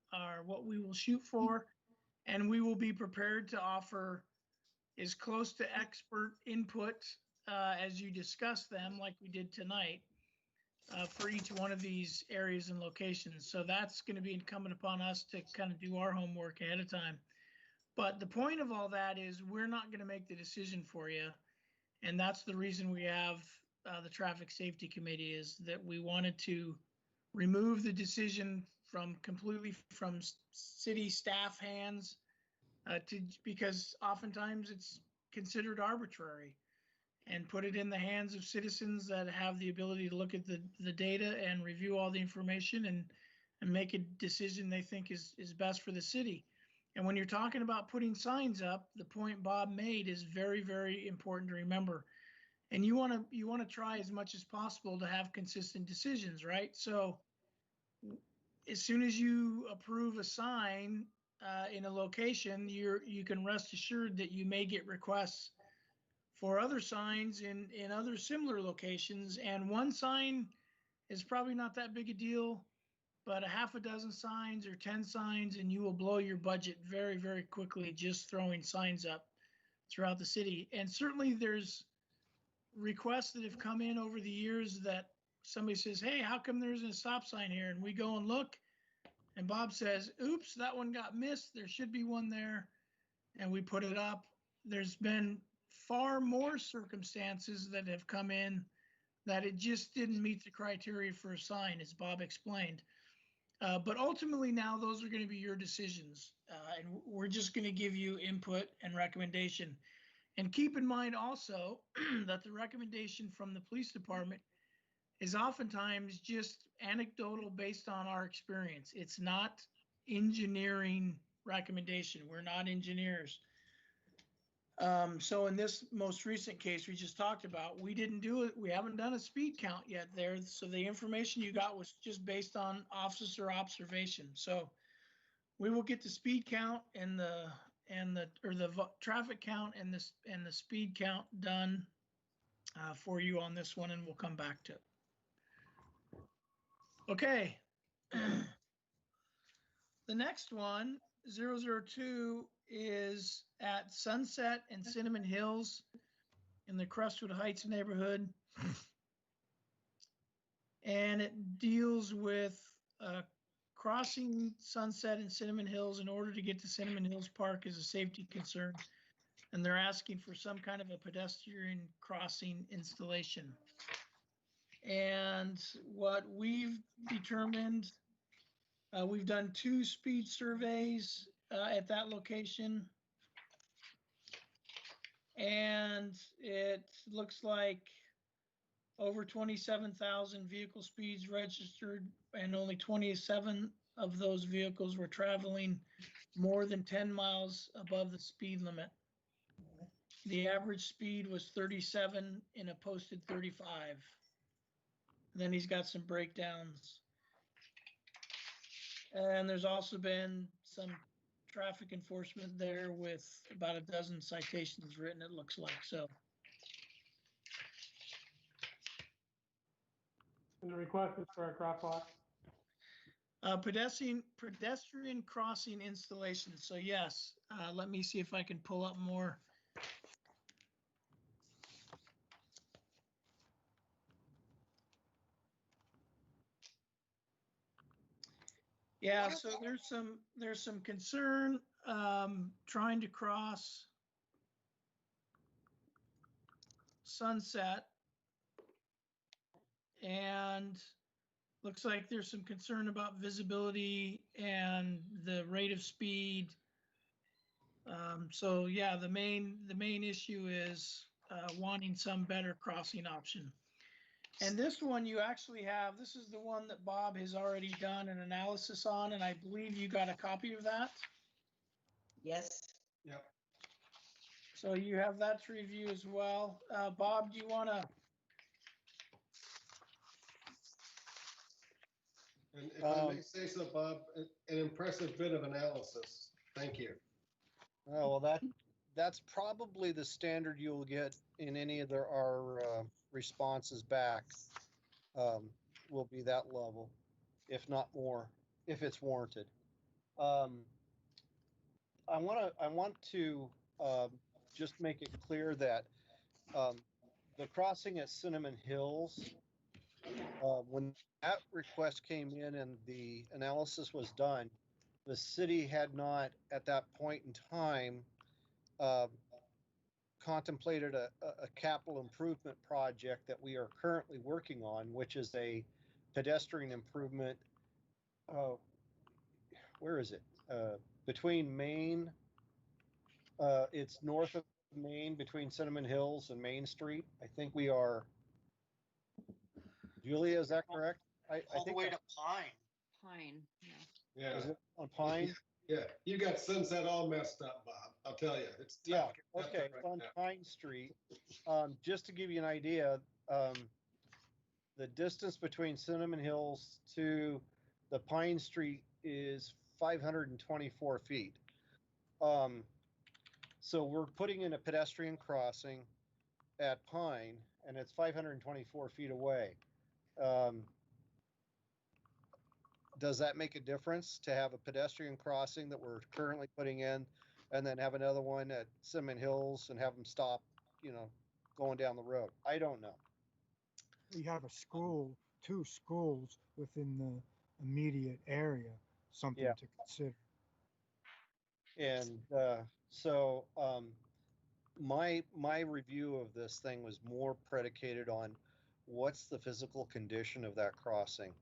what we will shoot for. And we will be prepared to offer as close to expert input as you discuss them, like we did tonight, for each one of these areas and locations. So that's going to be incumbent upon us to kind of do our homework ahead of time. But the point of all that is we're not going to make the decision for you. And that's the reason we have the Traffic Safety Committee, is that we wanted to remove the decision completely from city staff hands, because oftentimes it's considered arbitrary, and put it in the hands of citizens that have the ability to look at the data and review all the information and make a decision they think is best for the city. And when you're talking about putting signs up, the point Bob made is very, very important to remember. And you want to try as much as possible to have consistent decisions, right? So as soon as you approve a sign in a location, you can rest assured that you may get requests for other signs in other similar locations. And one sign is probably not that big a deal, but a half a dozen signs or 10 signs, and you will blow your budget very, very quickly just throwing signs up throughout the city. And certainly there's requests that have come in over the years that somebody says, hey, how come there isn't a stop sign here? And we go and look, and Bob says, oops, that one got missed. There should be one there. And we put it up. There's been far more circumstances that have come in that it just didn't meet the criteria for a sign, as Bob explained. But ultimately now those are going to be your decisions. And we're just going to give you input and recommendation. And keep in mind also that the recommendation from the police department is oftentimes just anecdotal based on our experience. It's not engineering recommendation. We're not engineers. So in this most recent case we just talked about, we didn't do it. We haven't done a speed count yet there. So the information you got was just based on officer observation. So we will get the speed count and the traffic count and the speed count done for you on this one, and we'll come back to it. Okay. The next one, 002, is at Sunset and Cinnamon Hills in the Crestwood Heights neighborhood. And it deals with crossing Sunset and Cinnamon Hills in order to get to Cinnamon Hills Park is a safety concern. And they're asking for some kind of a pedestrian crossing installation. And what we've determined, we've done 2 speed surveys at that location. And it looks like over 27,000 vehicle speeds registered, and only 27 of those vehicles were traveling more than 10 miles above the speed limit. The average speed was 37 in a posted 35. And then he's got some breakdowns. And there's also been some traffic enforcement there with about a dozen citations written, it looks like. So. And the request is for a crosswalk. Pedestrian crossing installation. So yes, let me see if I can pull up more. Yeah, so there's some concern trying to cross Sunset, and looks like there's some concern about visibility and the rate of speed. So yeah, the main issue is wanting some better crossing option. And this one you actually have, this is the one that Bob has already done an analysis on, and I believe you got a copy of that. Yes. Yep. So you have that to review as well. Bob, do you want to? And if I may say so, Bob, an impressive bit of analysis. Thank you. Oh, well, that's probably the standard you'll get in any of our responses back. Will be that level, if not more, if it's warranted. I want to just make it clear that the crossing at Cinnamon Hills, when that request came in and the analysis was done, the city had not at that point in time contemplated a capital improvement project that we are currently working on, which is a pedestrian improvement. Where is it? Between Main, it's north of Main, between Cinnamon Hills and Main Street. I think we are. Julia, is that correct? I All the think way to Pine. Pine. Yeah. Is it on Pine? Yeah, you got Sunset all messed up, Bob. I'll tell you, it's tough. Yeah. That's Okay. right It's on now. Pine Street. Just to give you an idea, the distance between Cinnamon Hills to the Pine Street is 524 feet. So we're putting in a pedestrian crossing at Pine, and it's 524 feet away. Does that make a difference to have a pedestrian crossing that we're currently putting in, and then have another one at Cinnamon Hills and have them stop, going down the road? I don't know. We have a school, 2 schools within the immediate area, something Yeah. to consider. And so my review of this thing was more predicated on what's the physical condition of that crossing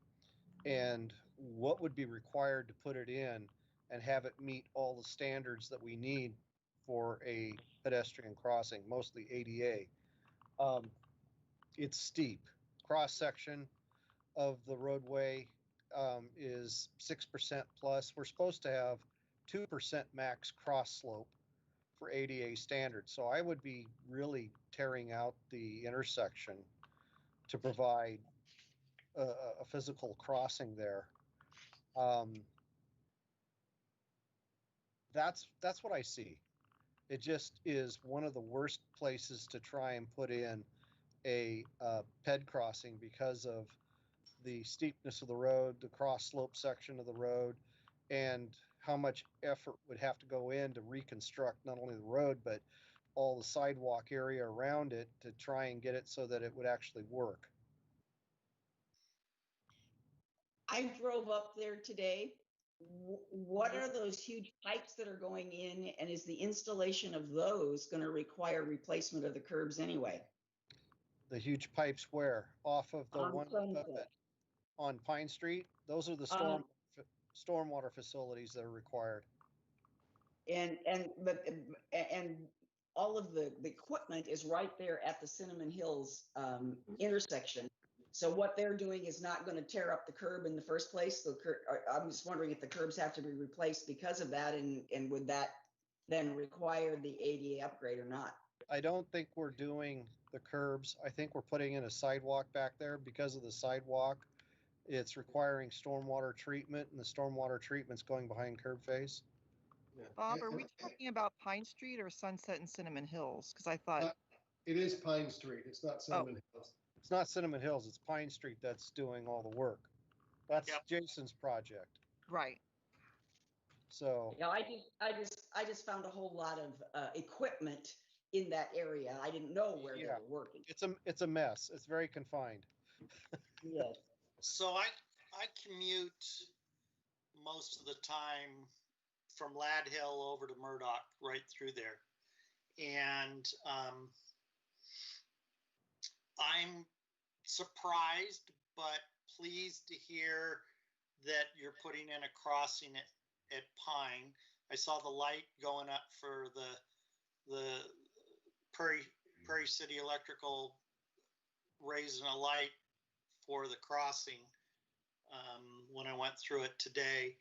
and what would be required to put it in and have it meet all the standards that we need for a pedestrian crossing, mostly ADA. It's steep. Cross section of the roadway is 6% plus. We're supposed to have 2% max cross slope for ADA standards. So I would be really tearing out the intersection to provide a physical crossing there. That's what I see. It just is one of the worst places to try and put in a ped crossing because of the steepness of the road, the cross slope section of the road, and how much effort would have to go in to reconstruct not only the road, but all the sidewalk area around it to try and get it so that it would actually work. I drove up there today. What are those huge pipes that are going in, and is the installation of those going to require replacement of the curbs anyway? The huge pipes where? Off of the On one Sunset. on Pine Street? Those are the stormwater facilities that are required. And all of the equipment is right there at the Cinnamon Hills intersection. So what they're doing is not going to tear up the curb in the first place. I'm just wondering if the curbs have to be replaced because of that, and would that then require the ADA upgrade or not? I don't think we're doing the curbs. I think we're putting in a sidewalk back there because of the sidewalk. It's requiring stormwater treatment, and the stormwater treatment's going behind curb face. Yeah. Bob, are we talking about Pine Street or Sunset and Cinnamon Hills? Because I thought It is Pine Street. It's not Cinnamon Hills. It's not Cinnamon Hills, it's Pine Street that's doing all the work. That's Yep. Jason's project. Right. So, Yeah, I just found a whole lot of equipment in that area. I didn't know where they Yeah. were working. it's a mess. It's very confined. Yes. So I commute most of the time from Lad Hill over to Murdoch, right through there. And I'm surprised, but pleased to hear that you're putting in a crossing at Pine. I saw the light going up for the Prairie City Electrical raising a light for the crossing when I went through it today.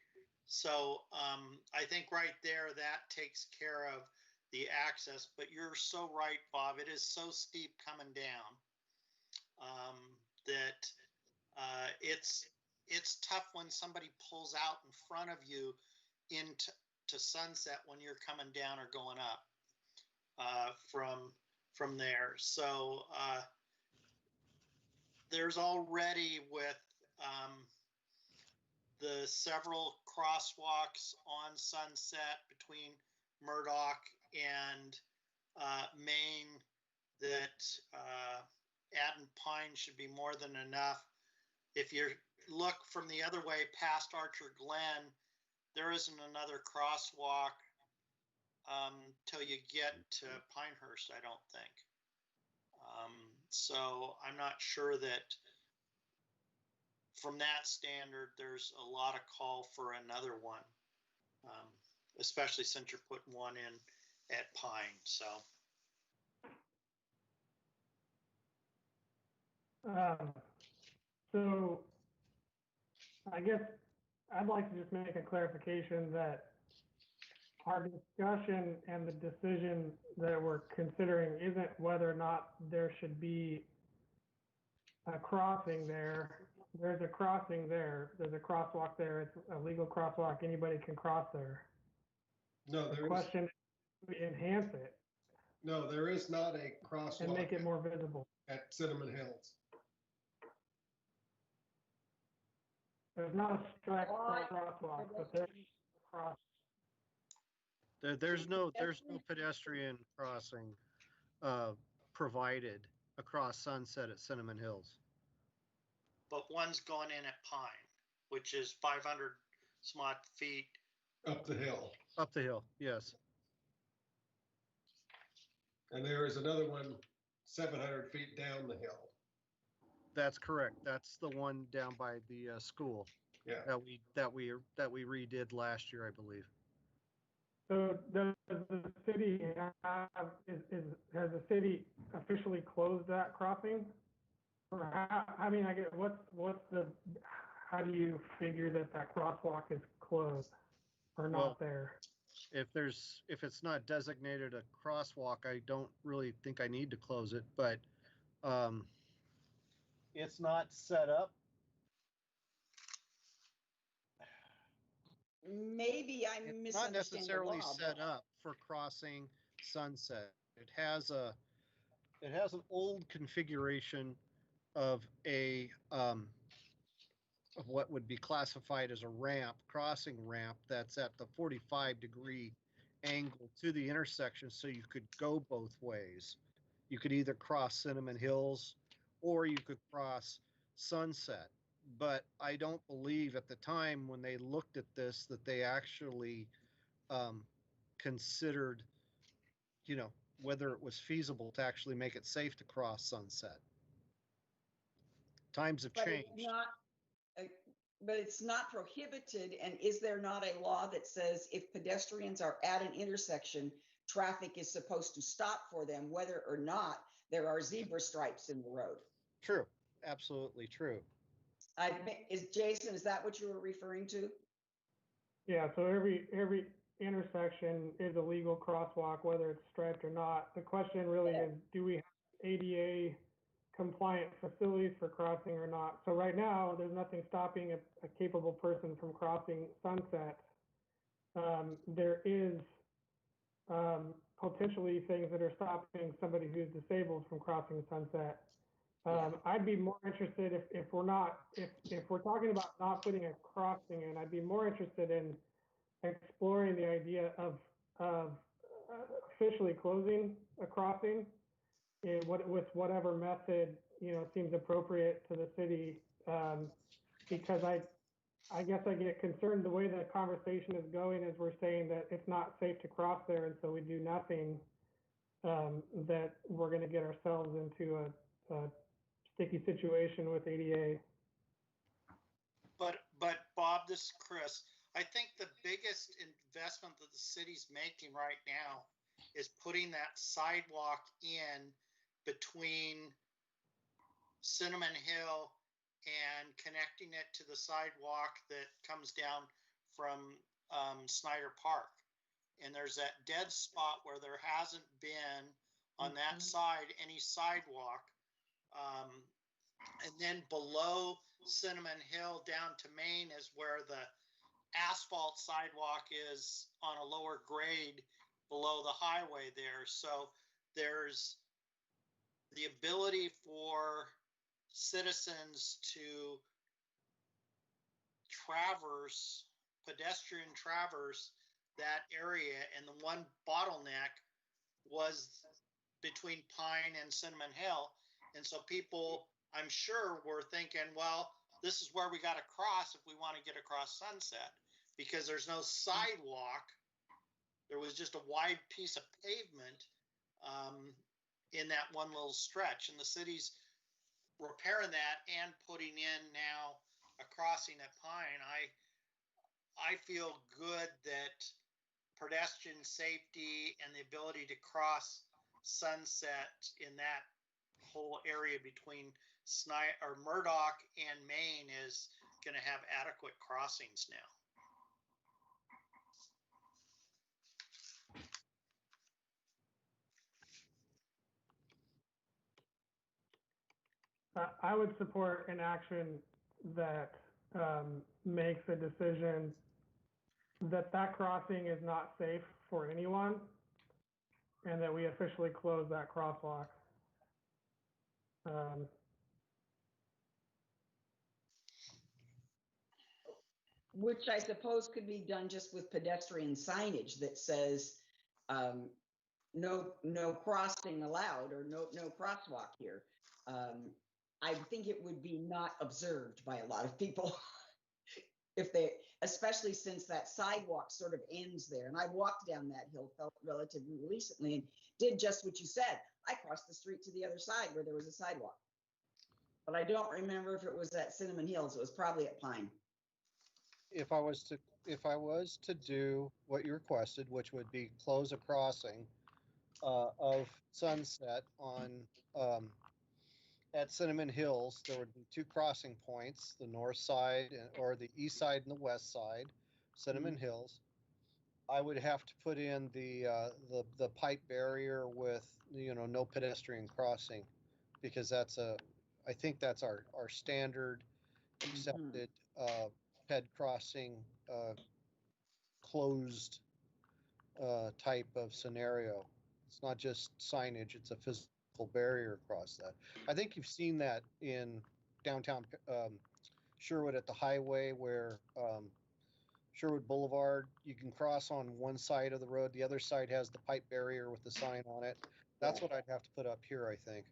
So I think right there that takes care of the access. But you're so right, Bob. It is so steep coming down that it's tough when somebody pulls out in front of you into Sunset when you're coming down or going up from there. So there's already with the several crosswalks on Sunset between Murdoch and Main that adding Pine should be more than enough. If you look from the other way past Archer Glen, there isn't another crosswalk till you get to Pinehurst, I don't think. So I'm not sure that from that standard, there's a lot of call for another one, especially since you're putting one in at Pine. So. So I guess I'd like to just make a clarification that our discussion and the decision that we're considering isn't whether or not there should be a crossing there. There's a crossing there. There's a crosswalk there. It's a legal crosswalk. Anybody can cross there. No, The there is, question is to enhance it no, there is not a crosswalk and make it more visible. at Cinnamon Hills. There's not a striped crosswalk, but there's a cross. There's no pedestrian crossing provided across Sunset at Cinnamon Hills. But one's going in at Pine, which is 500 some odd feet. Up the hill. Up the hill, yes. And there is another one 700 feet down the hill. That's correct. That's the one down by the school. Yeah. That we redid last year, I believe. So does the city has the city officially closed that crossing? Or I mean, I get how do you figure that crosswalk is closed or not there? If it's not designated a crosswalk, I don't really think I need to close it, but it's not set up. Maybe I'm It's not misunderstanding the necessarily law, set but- up for crossing Sunset. It has an old configuration of of what would be classified as a crossing ramp that's at the 45-degree angle to the intersection, so you could go both ways. You could either cross Cinnamon Hills or you could cross Sunset. But I don't believe at the time when they looked at this that they actually considered, whether it was feasible to actually make it safe to cross Sunset. Times have changed. But it's not prohibited. And is there not a law that says if pedestrians are at an intersection, traffic is supposed to stop for them, whether or not there are zebra stripes in the road? True. Absolutely true. Jason, is that what you were referring to? Yeah, so every intersection is a legal crosswalk, whether it's striped or not. The question really is, do we have ADA compliant facilities for crossing or not? So right now, there's nothing stopping a capable person from crossing Sunset. There is potentially things that are stopping somebody who's disabled from crossing Sunset. I'd be more interested if we're talking about not putting a crossing in, I'd be more interested in exploring the idea of officially closing a crossing with whatever method, seems appropriate to the city. Because I guess I get concerned the way the conversation is going is we're saying that it's not safe to cross there, and so we do nothing, that we're going to get ourselves into a sticky situation with ADA. But Bob, this is Chris. I think the biggest investment that the city's making right now is putting that sidewalk in between Cinnamon Hill and connecting it to the sidewalk that comes down from Snyder Park. And there's that dead spot where there hasn't been on that side any sidewalk. And then below Cinnamon Hill down to Main is where the asphalt sidewalk is on a lower grade below the highway there. So there's the ability for citizens to pedestrian traverse that area. And the one bottleneck was between Pine and Cinnamon Hill. And so people, I'm sure, were thinking, well, this is where we got to cross if we want to get across Sunset, because there's no sidewalk. There was just a wide piece of pavement in that one little stretch. And the city's repairing that and putting in now a crossing at Pine. I feel good that pedestrian safety and the ability to cross Sunset in that whole area between Murdoch and Main is going to have adequate crossings now. I would support an action that makes a decision that crossing is not safe for anyone, and that we officially close that crosswalk. Which I suppose could be done just with pedestrian signage that says no crossing allowed, or no crosswalk here. I think it would be not observed by a lot of people especially since that sidewalk sort of ends there. And I walked down that hill relatively recently and did just what you said. I crossed the street to the other side where there was a sidewalk. But I don't remember if it was at Cinnamon Hills. It was probably at Pine. If I was to do what you requested, which would be close a crossing of Sunset on at Cinnamon Hills, there would be two crossing points: the north side or the east side and the west side, Cinnamon Hills. I would have to put in the pipe barrier with no pedestrian crossing, because I think that's our standard accepted ped crossing closed type of scenario. It's not just signage, it's a physical barrier across that. I think you've seen that in downtown Sherwood at the highway, where Sherwood Boulevard, you can cross on one side of the road, the other side has the pipe barrier with the sign on it. That's what I'd have to put up here, I think.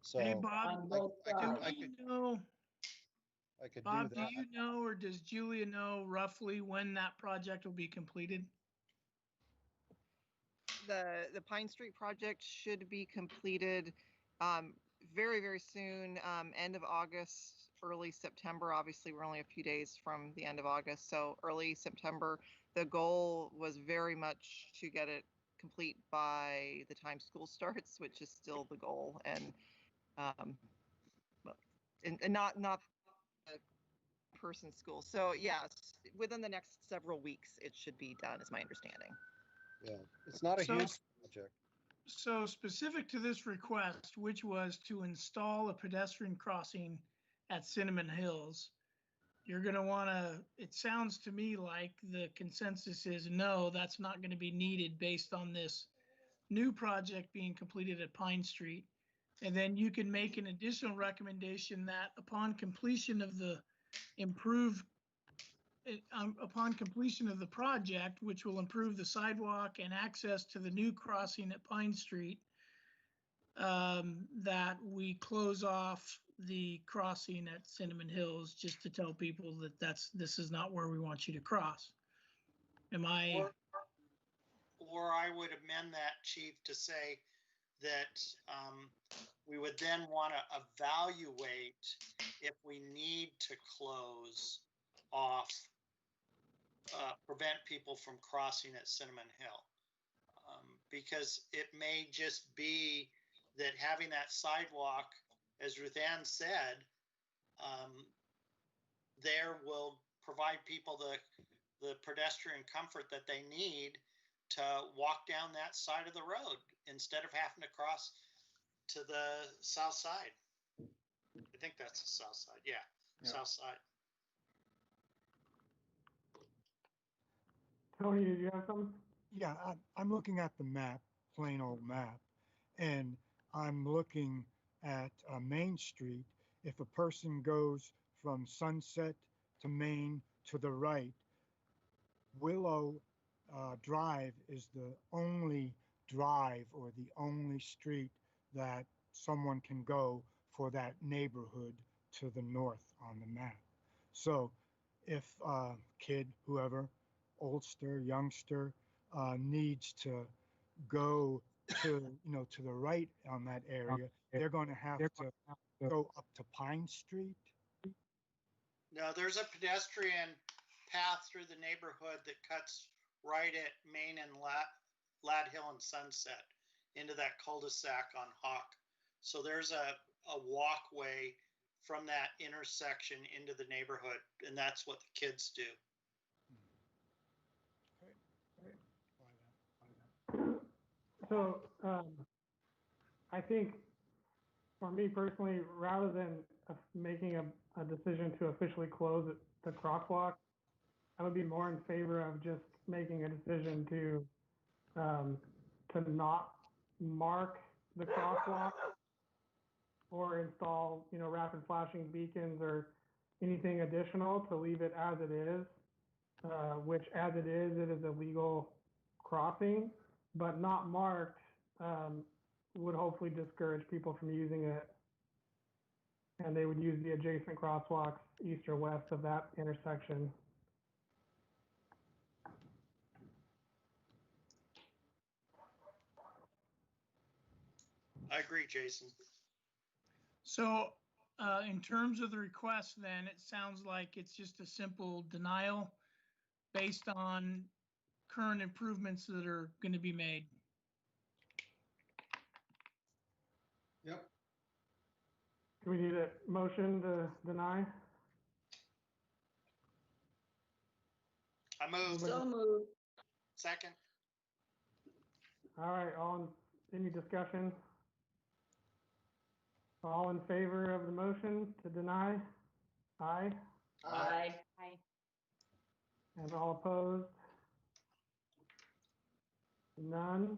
So Hey, Bob, I could Bob, do that. do you know, or does Julia know roughly when that project will be completed? The Pine Street project should be completed very, very soon, end of August, early September. Obviously, we're only a few days from the end of August, so early September. The goal was very much to get it complete by the time school starts, which is still the goal, and not the person school. So yes, within the next several weeks, it should be done, is my understanding. Yeah, it's not a huge project. So specific to this request, which was to install a pedestrian crossing at Cinnamon Hills, you're going to want to, it sounds to me like the consensus is no, that's not going to be needed based on this new project being completed at Pine Street. And then you can make an additional recommendation that upon completion of the upon completion of the project, which will improve the sidewalk and access to the new crossing at Pine Street, that we close off the crossing at Cinnamon Hills, just to tell people that this is not where we want you to cross. Am I? Or I would amend that, Chief, to say that we would then want to evaluate if we need to close off, prevent people from crossing at Cinnamon Hill. Because it may just be that having that sidewalk, as Ruth Ann said, there will provide people the pedestrian comfort that they need to walk down that side of the road instead of having to cross to the south side. I think that's the south side. Yeah. South side. Tony, did you have something? Yeah, I'm looking at the map, plain old map, and I'm looking at Main Street. If a person goes from Sunset to Main to the right, Willow Drive is the only drive or the only street that someone can go for that neighborhood to the north on the map. So if kid, whoever, oldster, youngster, needs to go to, to the right on that area, they're going to have to go up to Pine Street. No, there's a pedestrian path through the neighborhood that cuts right at Main and Lad Hill and Sunset into that cul-de-sac on Hawk. So there's a walkway from that intersection into the neighborhood, and that's what the kids do. So I think for me personally, rather than making a decision to officially close the crosswalk, I would be more in favor of just making a decision to not mark the crosswalk or install, rapid flashing beacons or anything additional, to leave it as it is, which as it is a legal crossing, but not marked would hopefully discourage people from using it. And they would use the adjacent crosswalks east or west of that intersection. I agree, Jason. So in terms of the request, then it sounds like it's just a simple denial based on current improvements that are going to be made. Yep. Do we need a motion to deny? I move. So moved. Second. All right, any discussion? All in favor of the motion to deny? Aye. Aye. Aye. And all opposed? None?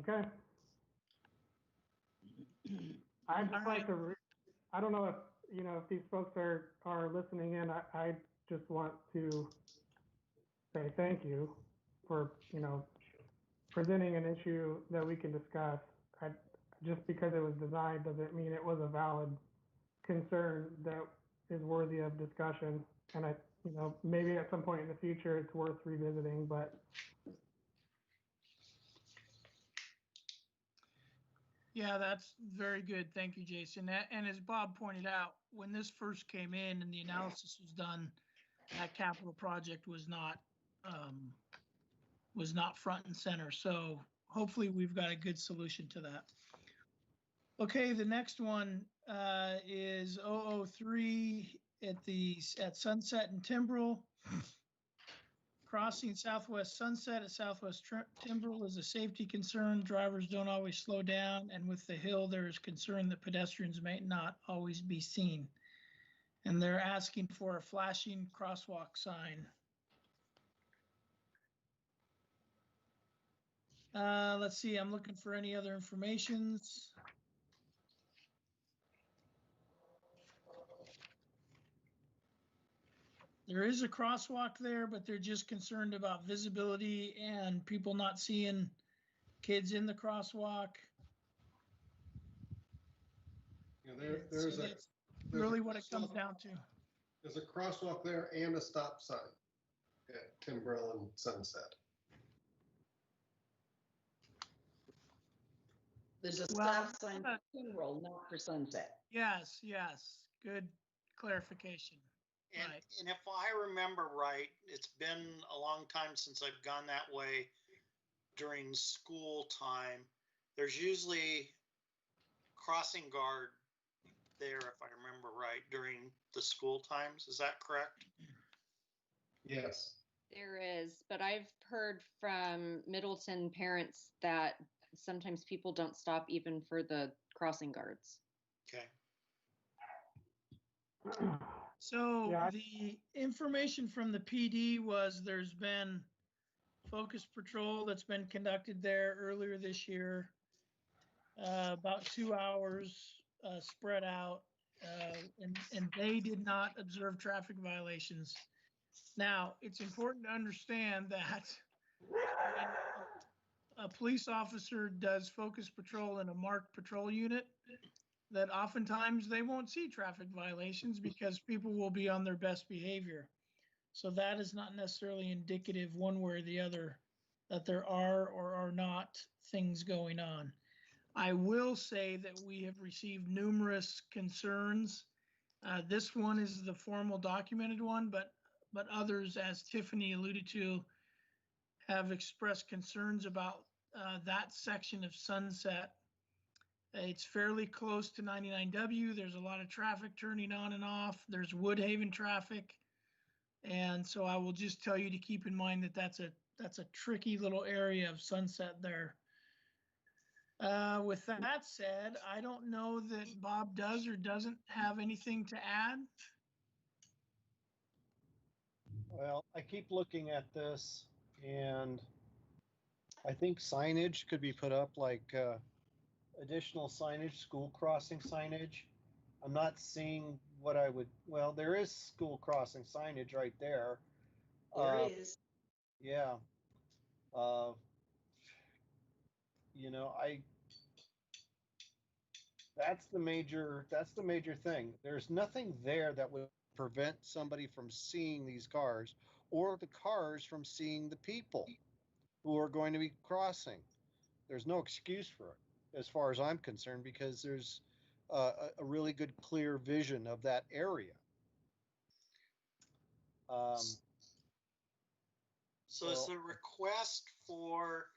Okay. I'd just like to, I don't know if, if these folks are listening in, I just want to say thank you for, presenting an issue that we can discuss. Just because it was denied doesn't mean it was a valid concern that is worthy of discussion. And maybe at some point in the future it's worth revisiting, but. Yeah, that's very good. Thank you, Jason. And as Bob pointed out, when this first came in and the analysis was done, that capital project was not front and center. So hopefully we've got a good solution to that. Okay, the next one is 003 at Sunset and Timbrel. Crossing Southwest Sunset at Southwest Timbrel is a safety concern. Drivers don't always slow down, and with the hill, there is concern that pedestrians may not always be seen. And they're asking for a flashing crosswalk sign. Let's see, I'm looking for any other informations. There is a crosswalk there, but they're just concerned about visibility and people not seeing kids in the crosswalk. Yeah, So there's that's there's really a what it comes crosswalk- down to. There's a crosswalk there and a stop sign at Timbrell and Sunset. There's a Well, stop sign for Timbrell, not for Sunset. Yes, good clarification. And, Right. and if I remember right, it's been a long time since I've gone that way during school time. There's usually crossing guard there, if I remember right, during the school times. Is that correct? Yes. There is, but I've heard from Middleton parents that sometimes people don't stop even for the crossing guards. Okay. So Yeah, the information from the PD was there's been focus patrol that's been conducted there earlier this year. About 2 hours spread out, and they did not observe traffic violations. Now, it's important to understand that when a police officer does focus patrol in a marked patrol unit, that oftentimes they won't see traffic violations because people will be on their best behavior. So that is not necessarily indicative one way or the other that there are or are not things going on. I will say that we have received numerous concerns. This one is the formal documented one, but others, as Tiffany alluded to, have expressed concerns about that section of Sunset. It's fairly close to 99W. There's a lot of traffic turning on and off. There's Woodhaven traffic. And so I will just tell you to keep in mind that that's a tricky little area of Sunset there. With that said, I don't know that Bob does or doesn't have anything to add. Well, I keep looking at this, and I think signage could be put up, like additional signage, school crossing signage. I'm not seeing what I would, well, there is school crossing signage right there. There is. Yeah. You know, that's the major thing. There's nothing there that would prevent somebody from seeing these cars or the cars from seeing the people who are going to be crossing. There's no excuse for it as far as I'm concerned, because there's a really good clear vision of that area. So is the request for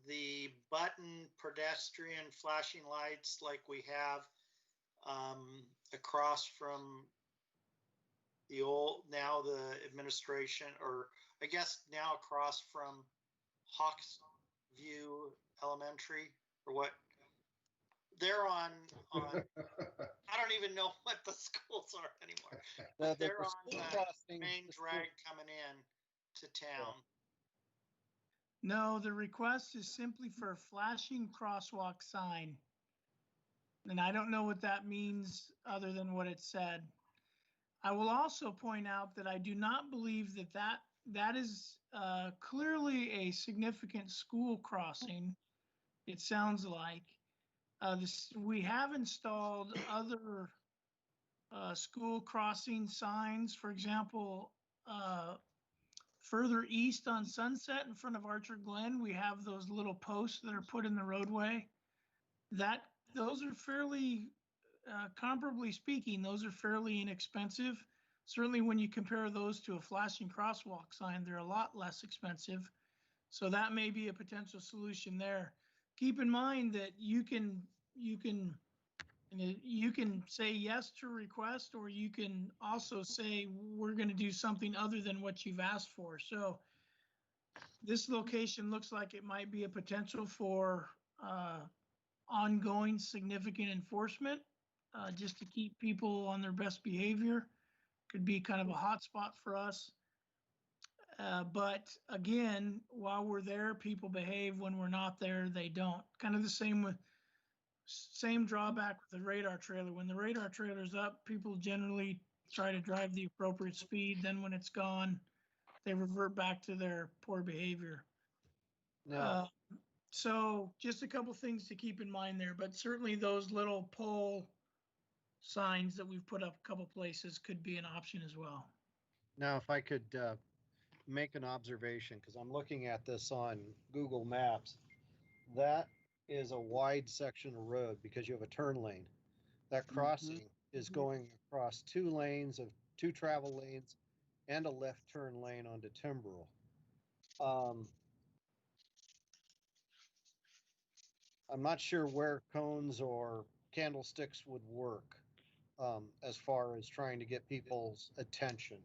the button pedestrian flashing lights like we have across from the old, now the administration, or I guess now across from Hawks View Elementary, or what? They're on I don't even know what the schools are anymore. They're on the main drag coming in to town. No, the request is simply for a flashing crosswalk sign. And I don't know what that means other than what it said. I will also point out that I do not believe that is clearly a significant school crossing. It sounds like. We have installed other school crossing signs. For example, further east on Sunset in front of Archer Glen, we have those little posts that are put in the roadway. Those are fairly, comparably speaking, those are fairly inexpensive. Certainly when you compare those to a flashing crosswalk sign, they're a lot less expensive. So that may be a potential solution there. Keep in mind that you can say yes to request, or you can also say we're going to do something other than what you've asked for. So this location looks like it might be a potential for ongoing significant enforcement, just to keep people on their best behavior. Could be kind of a hot spot for us. But again, while we're there, people behave. When we're not there, they don't. Kind of the same drawback with the radar trailer. When the radar trailer's up, people generally try to drive the appropriate speed. Then when it's gone, they revert back to their poor behavior. Now, So just a couple things to keep in mind there, but certainly those little pole signs that we've put up a couple places could be an option as well. now if I could make an observation, because I'm looking at this on Google Maps, that is a wide section of road because you have a turn lane. That crossing is going across two travel lanes and a left turn lane onto Timbrel. I'm not sure where cones or candlesticks would work as far as trying to get people's attention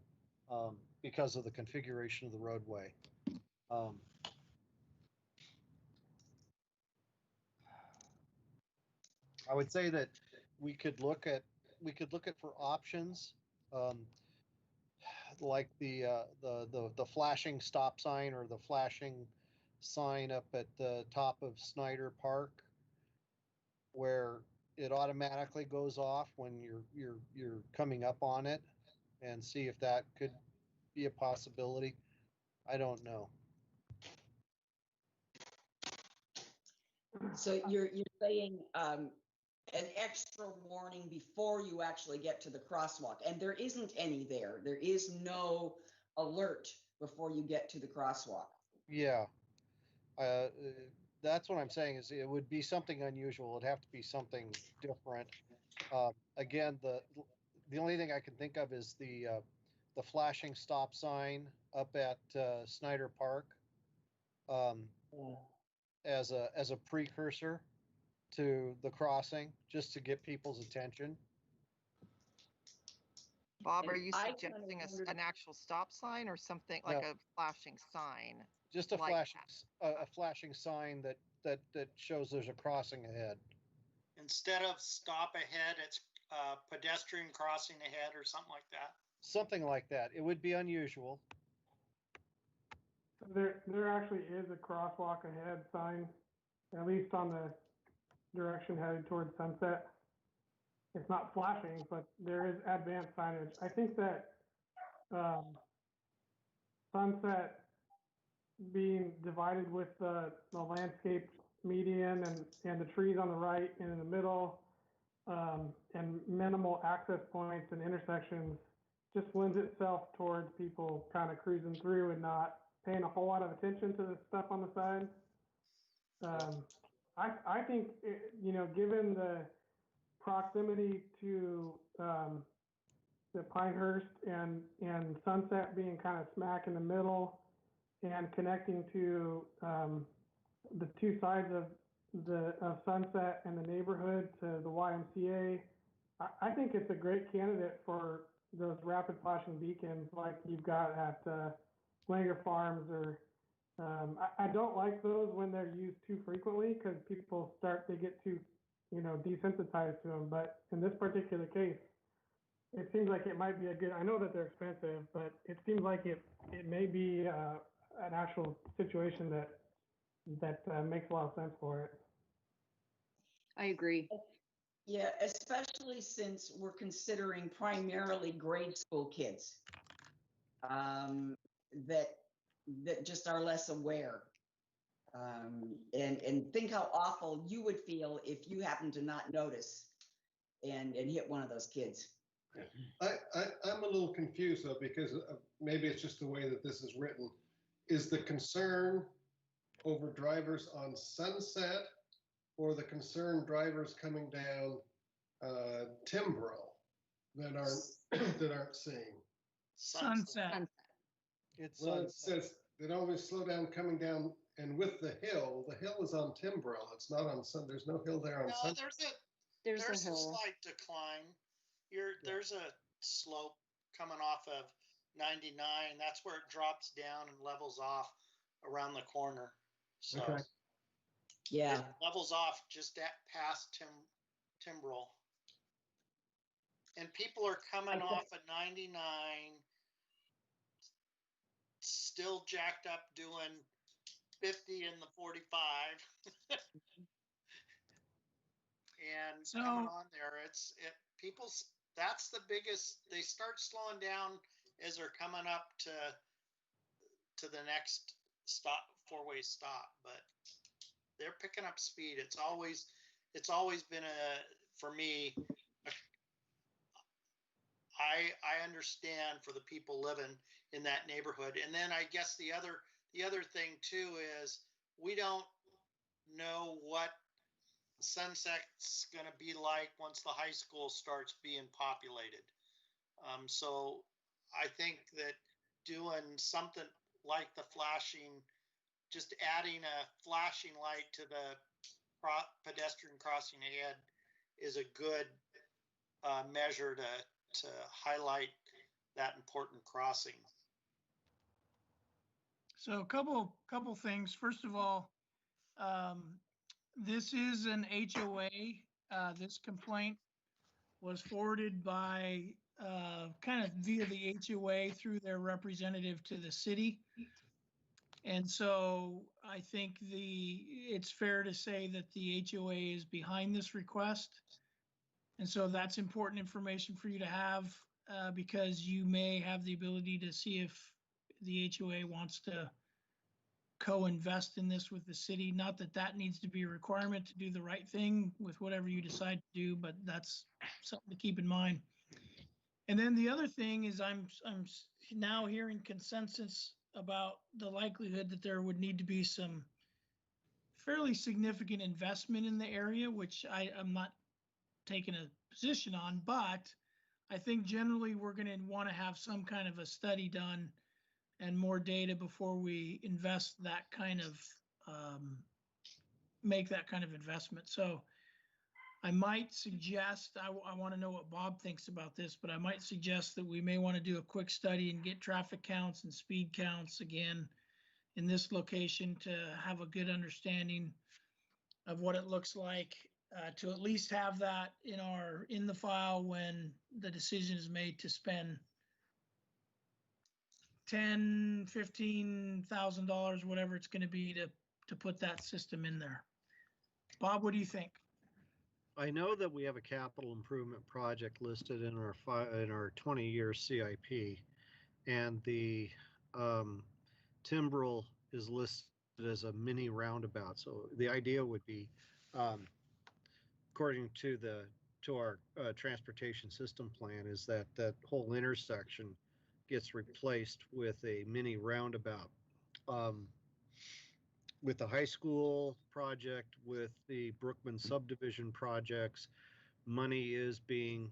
because of the configuration of the roadway. I would say that we could look at for options like the flashing stop sign or the flashing sign up at the top of Snyder Park, where it automatically goes off when you're coming up on it, and see if that could be a possibility. I don't know. So you're saying an extra warning before you actually get to the crosswalk, and there isn't any there. There is no alert before you get to the crosswalk. Yeah. That's what I'm saying is it would be something unusual. It'd have to be something different. Again, the only thing I can think of is the flashing stop sign up at Snyder Park as a precursor to the crossing, just to get people's attention. Bob, And are you I suggesting kinda wondered- an actual stop sign or something like No. a flashing sign? Just a Like flashing sign that shows there's a crossing ahead. Instead of stop ahead, it's pedestrian crossing ahead or something like that. Something like that. It would be unusual. There actually is a crosswalk ahead sign, at least on the direction headed towards Sunset. It's not flashing, but there is advanced signage. I think that Sunset being divided with the landscape median and the trees on the right and in the middle, and minimal access points and intersections just lends itself towards people kind of cruising through and not paying a whole lot of attention to the stuff on the side. I think, given the proximity to the Pinehurst and Sunset being kind of smack in the middle and connecting to the two sides of Sunset and the neighborhood to the YMCA, I think it's a great candidate for those rapid flashing beacons like you've got at Langer Farms or I don't like those when they're used too frequently because they get too, desensitized to them. But in this particular case, it seems like it might be I know that they're expensive, but it seems like it may be an actual situation that makes a lot of sense for it. I agree. Yeah, especially since we're considering primarily grade school kids that just are less aware. And think how awful you would feel if you happen to not notice and hit one of those kids. I'm a little confused though, because maybe it's just the way that this is written. Is the concern over drivers on Sunset or the concerned drivers coming down Timbrel that aren't seeing? Sunset. It's Well, it says they always slow down coming down, and with the hill is on Timbrel. It's not on Sun. There's no hill there on No, Sunset. There's there's a a hill. slight decline. There's a slope coming off of 99. That's where it drops down and levels off around the corner. So Okay. Yeah. it levels off just past Timbrel. And people are coming off at 99, still jacked up doing 50 in the 45. And So- coming on there, that's the biggest, they start slowing down as they're coming up to the next stop, four-way stop, but they're picking up speed. It's always been for me, I understand for the people living in that neighborhood. And then I guess the other thing too is we don't know what Sunset's going to be like once the high school starts being populated. So I think that doing something like the flashing, just adding a flashing light to the pedestrian crossing ahead is a good measure to highlight that important crossing. So a couple things. First of all, this is an HOA. This complaint was forwarded by kind of via the HOA through their representative to the city. And so I think it's fair to say that the HOA is behind this request. And so that's important information for you to have because you may have the ability to see if the HOA wants to co-invest in this with the city. Not that that needs to be a requirement to do the right thing with whatever you decide to do, but that's something to keep in mind. And then the other thing is I'm now hearing consensus about the likelihood that there would need to be some fairly significant investment in the area, which I'm not taking a position on, but I think generally we're going to want to have some kind of a study done and more data before we invest that kind of, make that kind of investment. So I might suggest, I want to know what Bob thinks about this, but I might suggest that we may want to do a quick study and get traffic counts and speed counts again in this location to have a good understanding of what it looks like, to at least have that in the file when the decision is made to spend $10,000, $15,000, whatever it's going to be to put that system in there. Bob, what do you think? I know that we have a capital improvement project listed in our 20-year CIP, and the Timbrel is listed as a mini roundabout. So the idea would be, according to our transportation system plan, is that whole intersection gets replaced with a mini roundabout. With the high school project, with the Brookman subdivision projects, money is being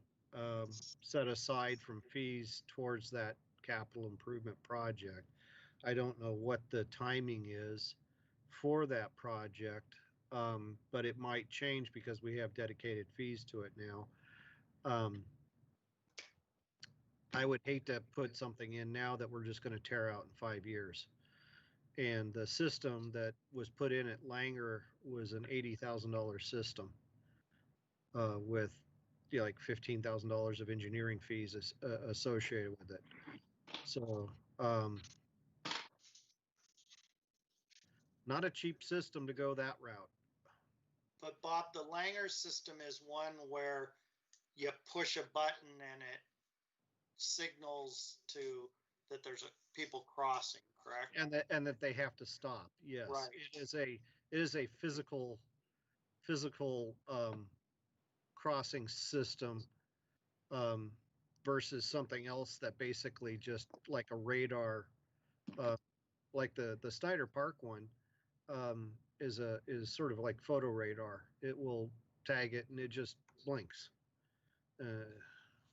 set aside from fees towards that capital improvement project. I don't know what the timing is for that project, but it might change because we have dedicated fees to it now. I would hate to put something in now that we're just going to tear out in 5 years. And the system that was put in at Langer was an $80,000 system with like $15,000 of engineering fees associated with it. So not a cheap system to go that route. But Bob, the Langer system is one where you push a button and it signals that there's people crossing, correct? And that they have to stop. Yes, right. It is a physical crossing system versus something else that basically just like a radar, like the Snyder Park one is sort of like photo radar. It will tag it and it just blinks.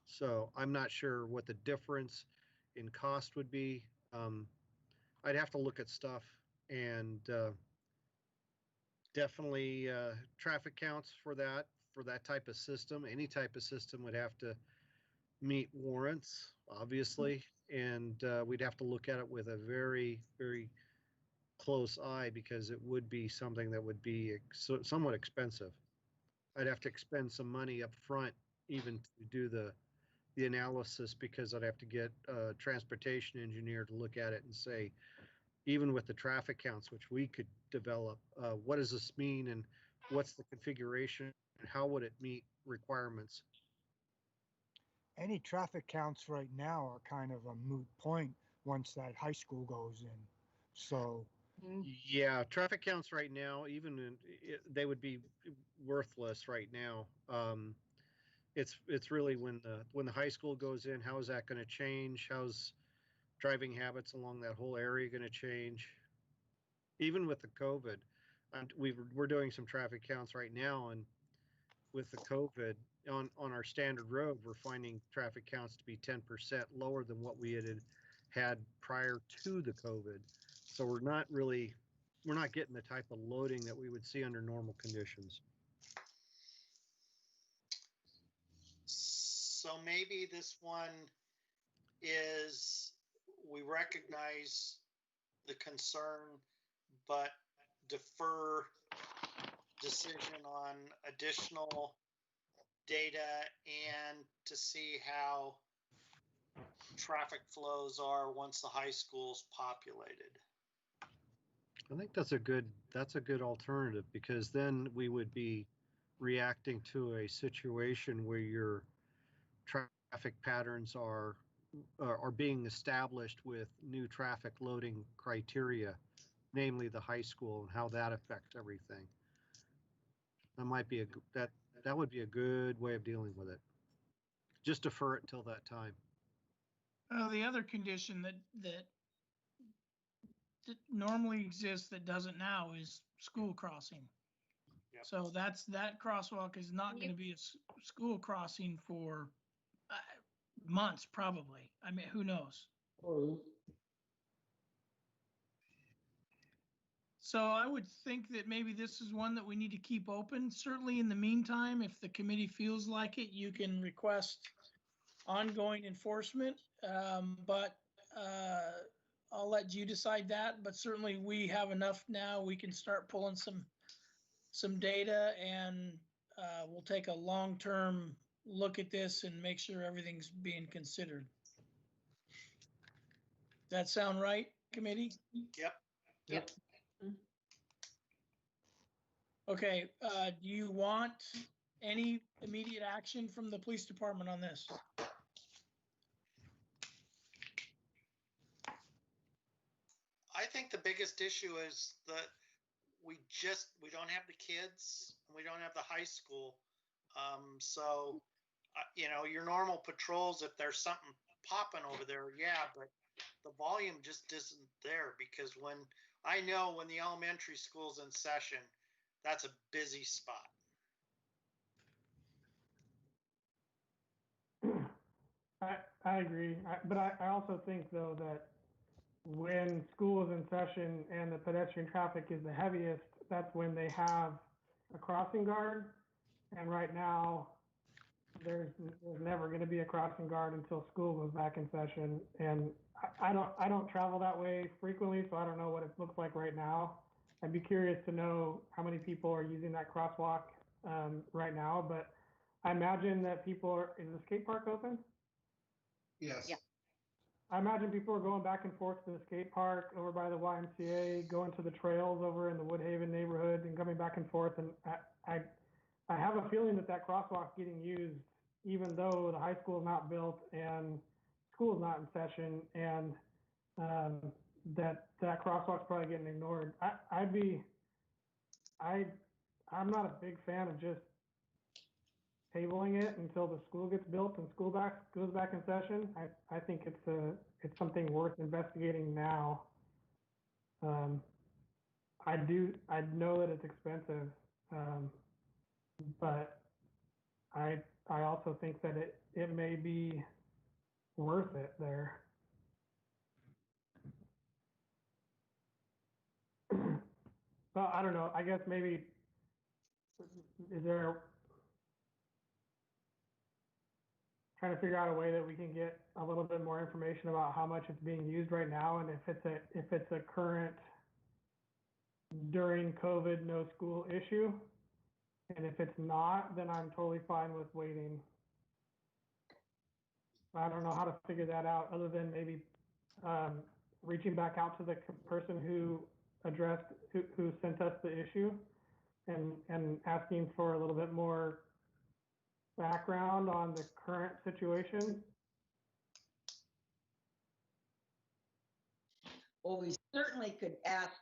So I'm not sure what the difference in cost would be. I'd have to look at stuff, and definitely traffic counts for that type of system. Any type of system would have to meet warrants, obviously, and we'd have to look at it with a very, very close eye because it would be something that would be somewhat expensive. I'd have to expend some money up front even to do the analysis, because I'd have to get a transportation engineer to look at it and say, even with the traffic counts, which we could develop, what does this mean and what's the configuration and how would it meet requirements? Any traffic counts right now are kind of a moot point once that high school goes in. So, Yeah, traffic counts right now, they would be worthless right now. It's really when the high school goes in, how is that going to change? How's driving habits along that whole area going to change? Even with the COVID, and we're doing some traffic counts right now, and with the COVID on our standard road, we're finding traffic counts to be 10% lower than what we had prior to the COVID. So we're not getting the type of loading that we would see under normal conditions. So maybe this one is, we recognize the concern, but defer decision on additional data and to see how traffic flows are once the high school's populated. I think that's a good alternative, because then we would be reacting to a situation where your traffic patterns are being established with new traffic loading criteria, namely the high school and how that affects everything. That might be that would be a good way of dealing with it. Just defer it till that time. The other condition that normally exists that doesn't now is school crossing. Yep. So that crosswalk is not going to be a school crossing for months, probably. I mean, who knows? So I would think that maybe this is one that we need to keep open. Certainly in the meantime, if the committee feels like it, you can request ongoing enforcement. But I'll let you decide that. But certainly we have enough now. We can start pulling some data, and we'll take a long-term look at this and make sure everything's being considered. That sound right, committee? Yep. Okay, do you want any immediate action from the police department on this? I think the biggest issue is that we don't have the kids and we don't have the high school. So, your normal patrols, if there's something popping over there, yeah, but the volume just isn't there, because when the elementary school's in session, that's a busy spot. I agree. But I also think, though, that when school is in session and the pedestrian traffic is the heaviest, that's when they have a crossing guard. And right now, there's never going to be a crossing guard until school goes back in session. And I don't travel that way frequently, so I don't know what it looks like right now. I'd be curious to know how many people are using that crosswalk right now. But I imagine that is the skate park open? Yes. Yeah. I imagine people are going back and forth to the skate park over by the YMCA, going to the trails over in the Woodhaven neighborhood and coming back and forth. And I have a feeling that crosswalk's getting used, even though the high school is not built and school is not in session, and that crosswalk's probably getting ignored. I'm not a big fan of just tabling it until the school gets built and school goes back in session. I think it's something worth investigating now. I know that it's expensive, but I also think that it may be worth it there. Well, I don't know. I guess maybe trying to figure out a way that we can get a little bit more information about how much it's being used right now, and if it's a current during COVID no school issue. And if it's not, then I'm totally fine with waiting. I don't know how to figure that out, other than maybe reaching back out to the person who who sent us the issue and asking for a little bit more background on the current situation. Well, we certainly could ask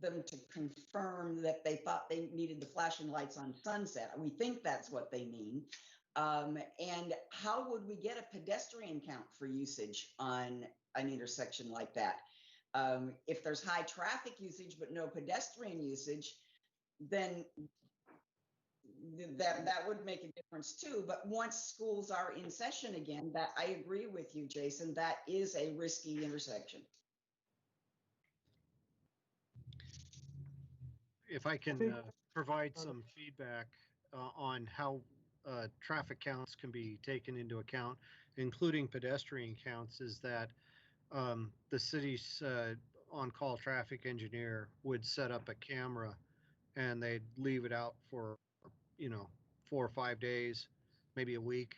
them to confirm that they thought they needed the flashing lights on Sunset. We think that's what they mean. And how would we get a pedestrian count for usage on an intersection like that? If there's high traffic usage but no pedestrian usage, then that would make a difference too. But once schools are in session again, that I agree with you, Jason, that is a risky intersection. If I can provide some feedback on how traffic counts can be taken into account, including pedestrian counts, is that the city's on-call traffic engineer would set up a camera and they'd leave it out for, 4 or 5 days, maybe a week.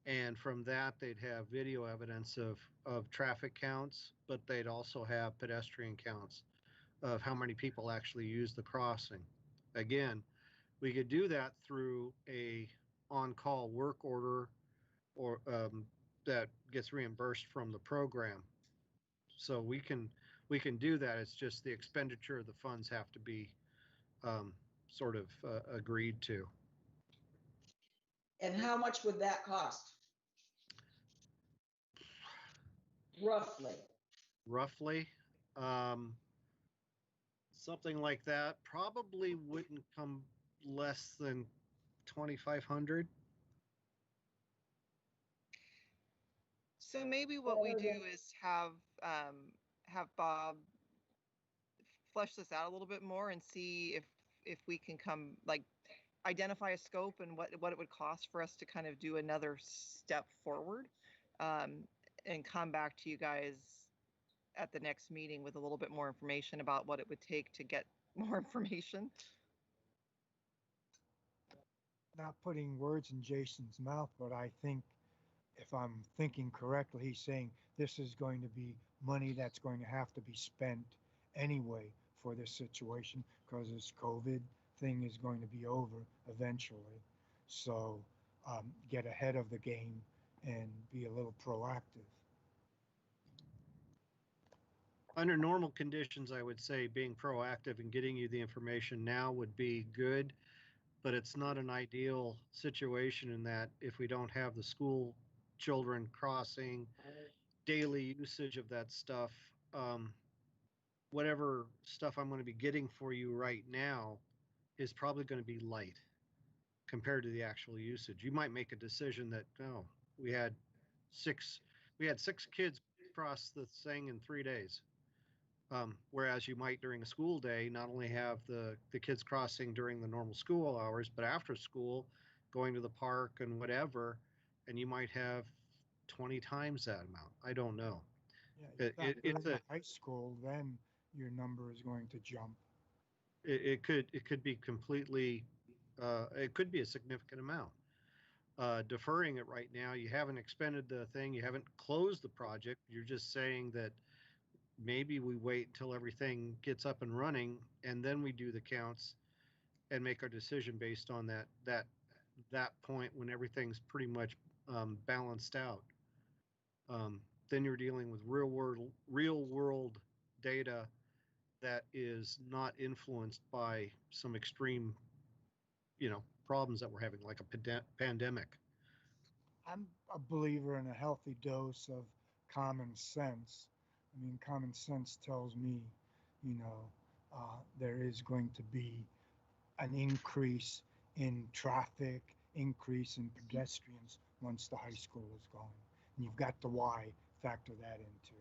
And from that, they'd have video evidence of traffic counts, but they'd also have pedestrian counts of how many people actually use the crossing. Again, we could do that through a on-call work order or that gets reimbursed from the program. So we can do that. It's just the expenditure of the funds have to be sort of agreed to. And how much would that cost? Roughly. Something like that probably wouldn't come less than 2,500. So maybe what we do is have Bob flesh this out a little bit more and see if we can identify a scope and what it would cost for us to kind of do another step forward, and come back to you guys at the next meeting with a little bit more information about what it would take to get more information. Not putting words in Jason's mouth, but I think if I'm thinking correctly, he's saying this is going to be money that's going to have to be spent anyway for this situation because this COVID thing is going to be over eventually. So get ahead of the game and be a little proactive. Under normal conditions, I would say being proactive and getting you the information now would be good, but it's not an ideal situation in that if we don't have the school children crossing, daily usage of that stuff, whatever stuff I'm going to be getting for you right now is probably going to be light compared to the actual usage. You might make a decision that, no, we had six kids cross the thing in 3 days. Whereas you might during a school day not only have the kids crossing during the normal school hours, but after school, going to the park and whatever, and you might have 20 times that amount. I don't know. Yeah, it's a high school, then your number is going to jump. It could be completely, it could be a significant amount. Deferring it right now, you haven't expended the thing, you haven't closed the project. You're just saying that maybe we wait until everything gets up and running and then we do the counts and make our decision based on that point when everything's pretty much balanced out. Then you're dealing with real world data that is not influenced by some extreme, problems that we're having, like a pandemic. I'm a believer in a healthy dose of common sense. I mean, common sense tells me, there is going to be an increase in traffic, increase in pedestrians once the high school is going. And you've got the why factor that into.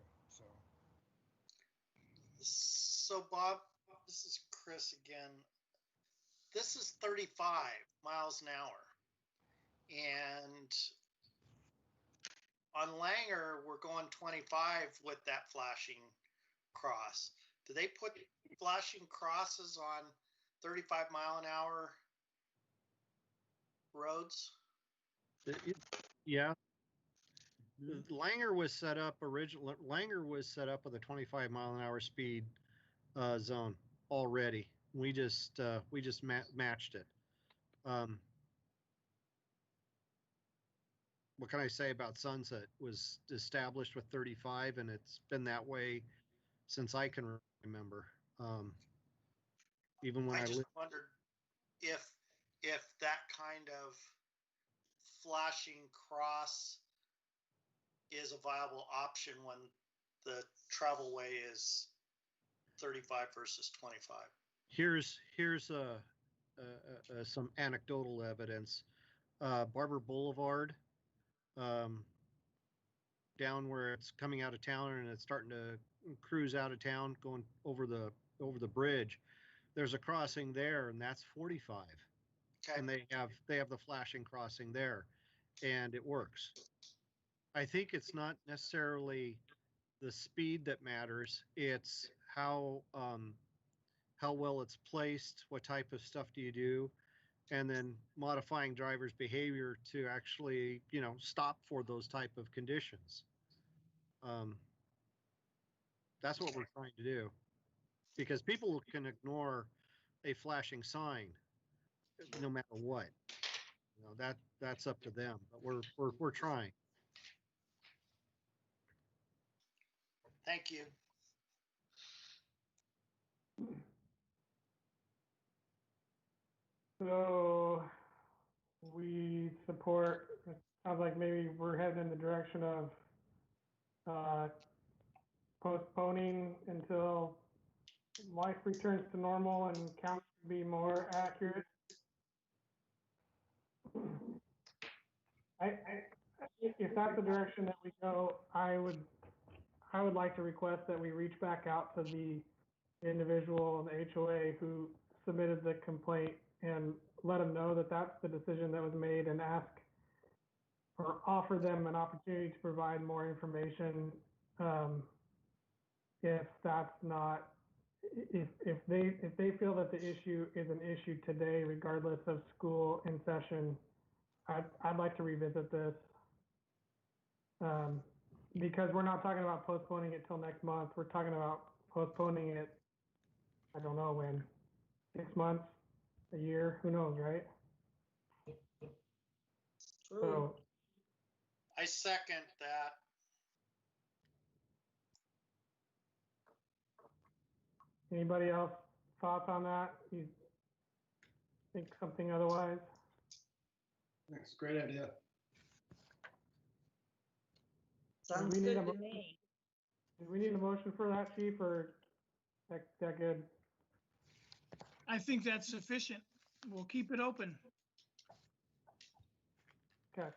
So Bob, this is Chris again. This is 35 miles an hour. And on Langer, we're going 25 with that flashing cross. Do they put flashing crosses on 35 mile an hour roads? Yeah. Langer was set up Langer was set up with a 25-mile-an-hour speed zone already. We just matched it. What can I say about Sunset? Was established with 35, and it's been that way since I can remember. Even when I I just lived. wondered if that kind of flashing cross is a viable option when the travel way is 35 versus 25. Here's some anecdotal evidence. Barber Boulevard, down where it's coming out of town and it's starting to cruise out of town, going over the bridge. There's a crossing there, and that's 45. Okay. And they have the flashing crossing there, and it works. I think it's not necessarily the speed that matters. It's how well it's placed, what type of stuff do you do, and then modifying drivers' behavior to actually, stop for those type of conditions. That's what we're trying to do, because people can ignore a flashing sign no matter what. That's up to them, but we're trying. Thank you. So we support, it sounds like maybe we're heading in the direction of postponing until life returns to normal and counts can be more accurate. If that's the direction that we go, I would like to request that we reach back out to the individual in the HOA who submitted the complaint and let them know that that's the decision that was made, and ask or offer them an opportunity to provide more information. If that's not, if they feel that the issue is an issue today, regardless of school in session, I'd like to revisit this. Because we're not talking about postponing it till next month. We're talking about postponing it, I don't know when, 6 months, a year, who knows, right? True. So I second that. anybody else thoughts on that? You think something otherwise? That's a great idea. Sounds we need good a- to me. Do we need a motion for that, Chief, or that good? I think that's sufficient. We'll keep it open. Okay.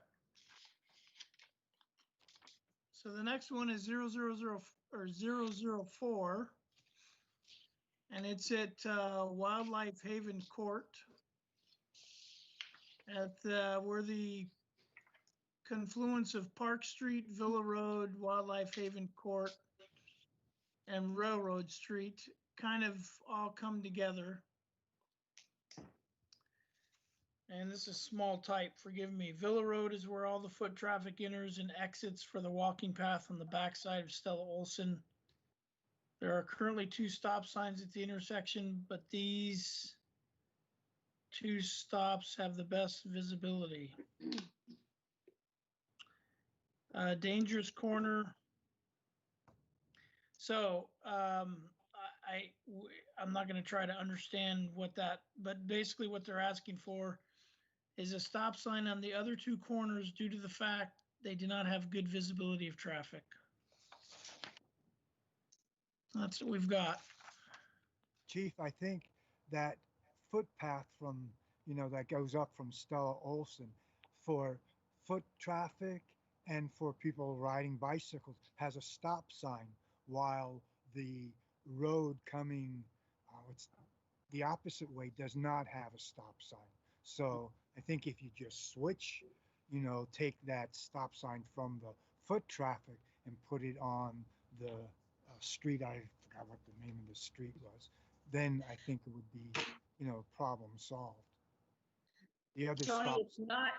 So the next one is 000 or 004. And it's at Wildlife Haven Court at where the confluence of Park Street, Villa Road, Wildlife Haven Court, and Railroad Street kind of all come together. And this is small type, forgive me. Villa Road is where all the foot traffic enters and exits for the walking path on the backside of Stella Olson. There are currently 2 stop signs at the intersection, but these 2 stops have the best visibility. Dangerous corner. So I'm not going to try to understand what that, but basically what they're asking for is a stop sign on the other 2 corners due to the fact they do not have good visibility of traffic. That's what we've got. Chief, I think that footpath from, that goes up from Stella Olson for foot traffic and for people riding bicycles has a stop sign, while the road coming it's the opposite way does not have a stop sign. So I think if you just switch, take that stop sign from the foot traffic and put it on the street, I forgot what the name of the street was, then I think it would be, problem solved. The other Tony, stop. it's not,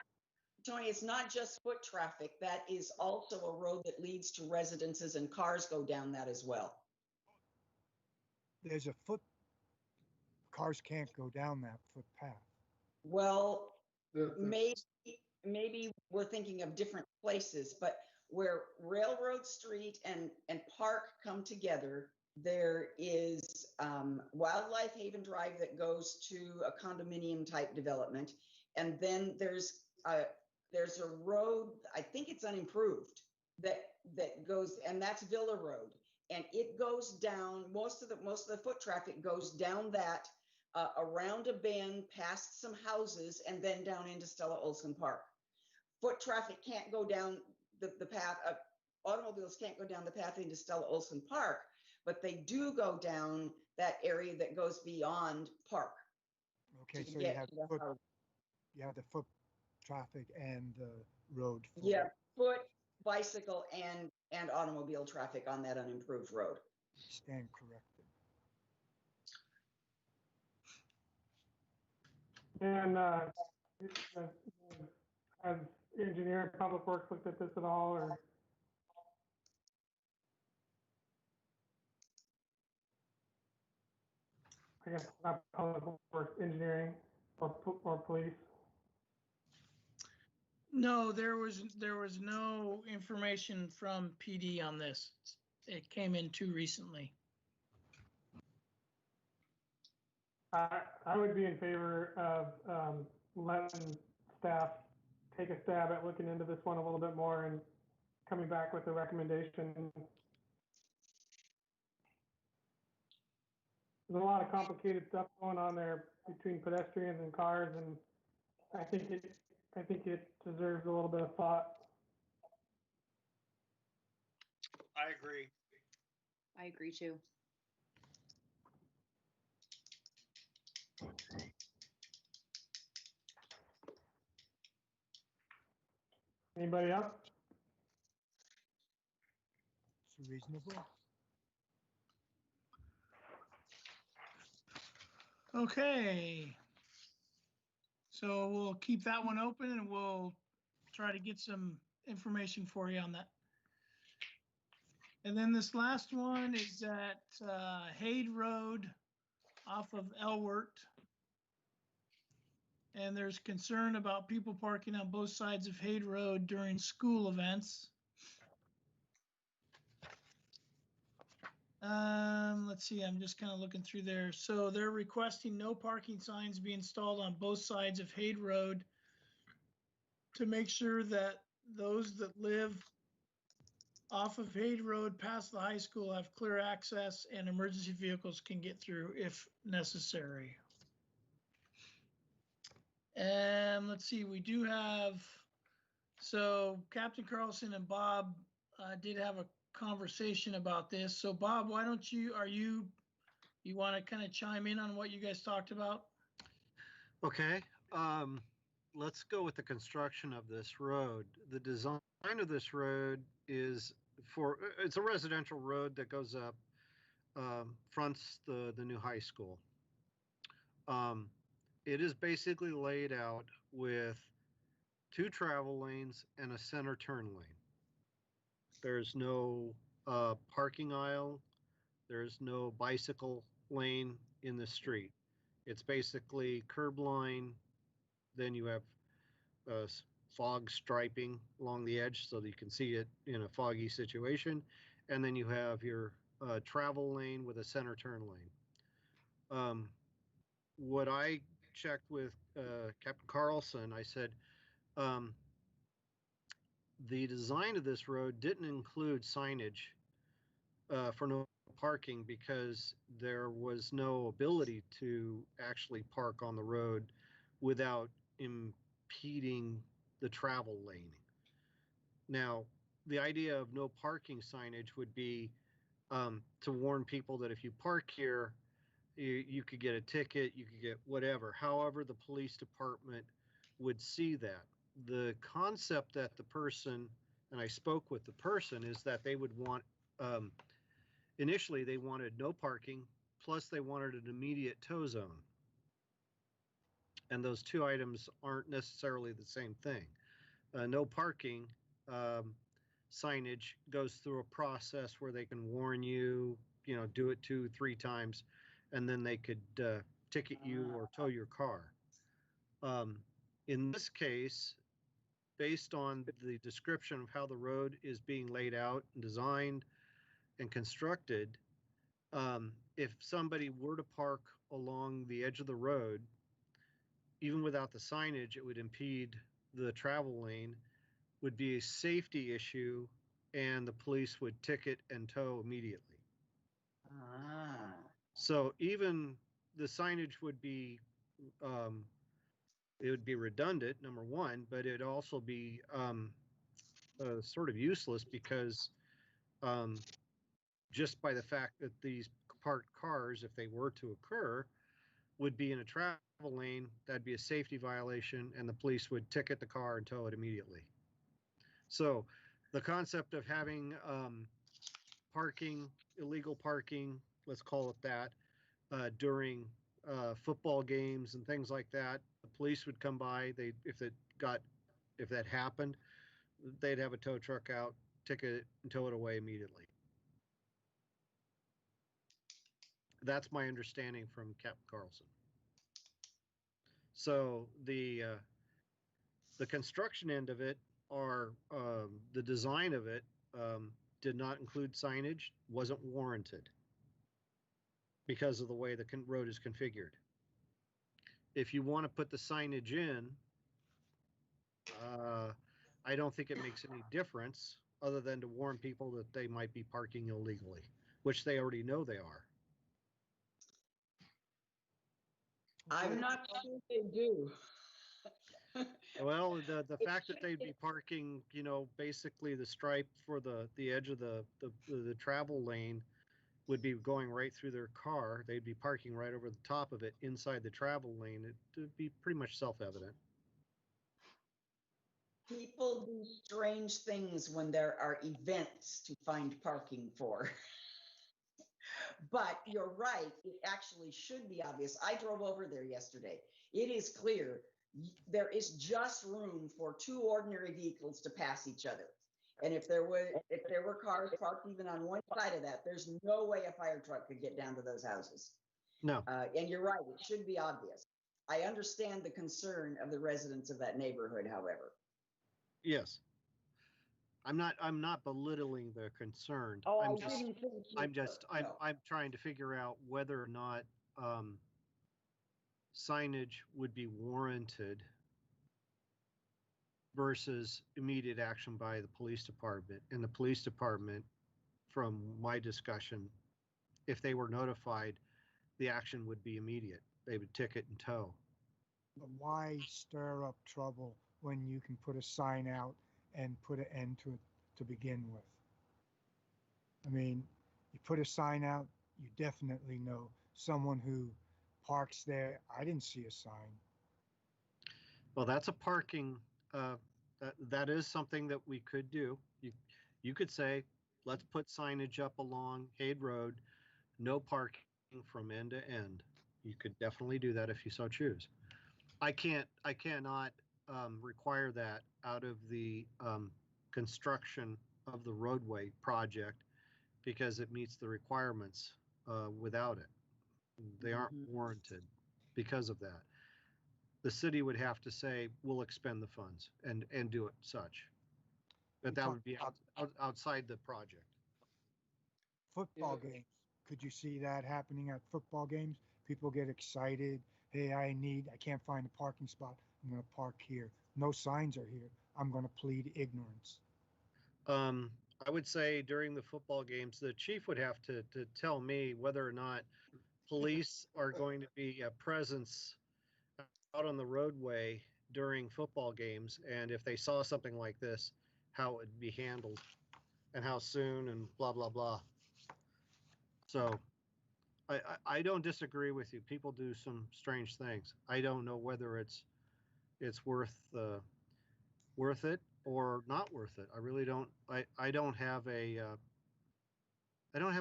Tony, it's not just foot traffic. That is also a road that leads to residences and cars go down that as well. There's a cars can't go down that footpath. Well, The- maybe we're thinking of different places, but where Railroad Street and Park come together, there is Wildlife Haven Drive that goes to a condominium type development. And then there's a road, I think it's unimproved, that goes, and that's Villa Road. And it goes down, most of the foot traffic goes down that, around a bend, past some houses, and then down into Stella Olson Park. Foot traffic can't go down the path, automobiles can't go down the path into Stella Olson Park, but they do go down that area that goes beyond Park. Okay, to so get to the house. you have the foot traffic and the road. Yeah, foot, bicycle, and automobile traffic on that unimproved road. Stand corrected. And has engineer and public works looked at this at all, or? I guess not public works, engineering or police. No, there was no information from PD on this. It came in too recently. I would be in favor of letting staff take a stab at looking into this one a little bit more and coming back with a recommendation. There's a lot of complicated stuff going on there between pedestrians and cars, and I think it deserves a little bit of thought. I agree. I agree too. Anybody else? It's reasonable. Okay. So we'll keep that one open and we'll try to get some information for you on that. And then this last one is at Hade Road off of Elwert. And there's concern about people parking on both sides of Hade Road during school events. Let's see, I'm just kind of looking through there. So they're requesting no parking signs be installed on both sides of Hade Road to make sure that those that live off of Hade Road past the high school have clear access and emergency vehicles can get through if necessary. And let's see, we do have, so Captain Carlson and Bob did have a conversation about this. So Bob, why don't you want to kind of chime in on what you guys talked about? Okay, let's go with the construction of this road. The design of this road is it's a residential road that goes up, fronts the new high school. It is basically laid out with 2 travel lanes and a center turn lane. There's no parking aisle. There's no bicycle lane in the street. It's basically curb line. Then you have fog striping along the edge so that you can see it in a foggy situation. And then you have your travel lane with a center turn lane. What I checked with Captain Carlson, I said, the design of this road didn't include signage for no parking because there was no ability to actually park on the road without impeding the travel lane. Now, the idea of no parking signage would be to warn people that if you park here, you could get a ticket, you could get whatever. However, the police department would see that. The concept that the person, and I spoke with the person, is that they would want, initially they wanted no parking, plus they wanted an immediate tow zone. And those 2 items aren't necessarily the same thing. no parking signage goes through a process where they can warn you, do it 2-3 times, and then they could ticket you or tow your car. In this case, based on the description of how the road is being laid out and designed and constructed, if somebody were to park along the edge of the road, even without the signage, it would impede the travel lane, would be a safety issue, and the police would ticket and tow immediately. So even the signage would be, it would be redundant, number one, but it'd also be sort of useless because just by the fact that these parked cars, if they were to occur, would be in a travel lane, that'd be a safety violation, and the police would ticket the car and tow it immediately. So the concept of having parking, illegal parking, let's call it that, during football games and things like that, the police would come by. If that happened, they'd have a tow truck out, ticket it, and tow it away immediately. That's my understanding from Captain Carlson. So the construction end of it, or the design of it, did not include signage, wasn't warranted because of the way the road is configured. If you want to put the signage in, I don't think it makes any difference other than to warn people that they might be parking illegally, which they already know they are. I'm not sure they do. Well, the fact that they'd be parking, basically the stripe for the edge of the travel lane would be going right through their car. They'd be parking right over the top of it inside the travel lane. It would be pretty much self-evident. People do strange things when there are events to find parking for. But you're right, it actually should be obvious. I drove over there yesterday. It is clear there is just room for 2 ordinary vehicles to pass each other. And if there were cars parked even on one side of that, there's no way a fire truck could get down to those houses. No. And you're right, it should be obvious. I understand the concern of the residents of that neighborhood, however. Yes. I'm not belittling the concern. Oh, I'm trying to figure out whether or not signage would be warranted versus immediate action by the police department. And the police department, from my discussion, if they were notified, the action would be immediate. They would ticket and tow. But why stir up trouble when you can put a sign out and put an end to it to begin with? I mean, you put a sign out, you definitely know someone who parks there. I didn't see a sign. Well, that's a parking, that is something that we could do. You could say, let's put signage up along Hade Road, no parking from end to end. You could definitely do that if you so choose. I cannot require that out of the construction of the roadway project because it meets the requirements without it. They aren't warranted because of that. The city would have to say, we'll expend the funds and do it such. But that would be outside the project. Football games. Could you see that happening at football games? People get excited. Hey, I can't find a parking spot. I'm going to park here. No signs are here. I'm going to plead ignorance. I would say during the football games, the chief would have to tell me whether or not police are going to be a presence out on the roadway during football games. And if they saw something like this, how it would be handled and how soon and blah, blah, blah. So I don't disagree with you. People do some strange things. I don't know whether it's worth it or not worth it. I really don't. I don't have a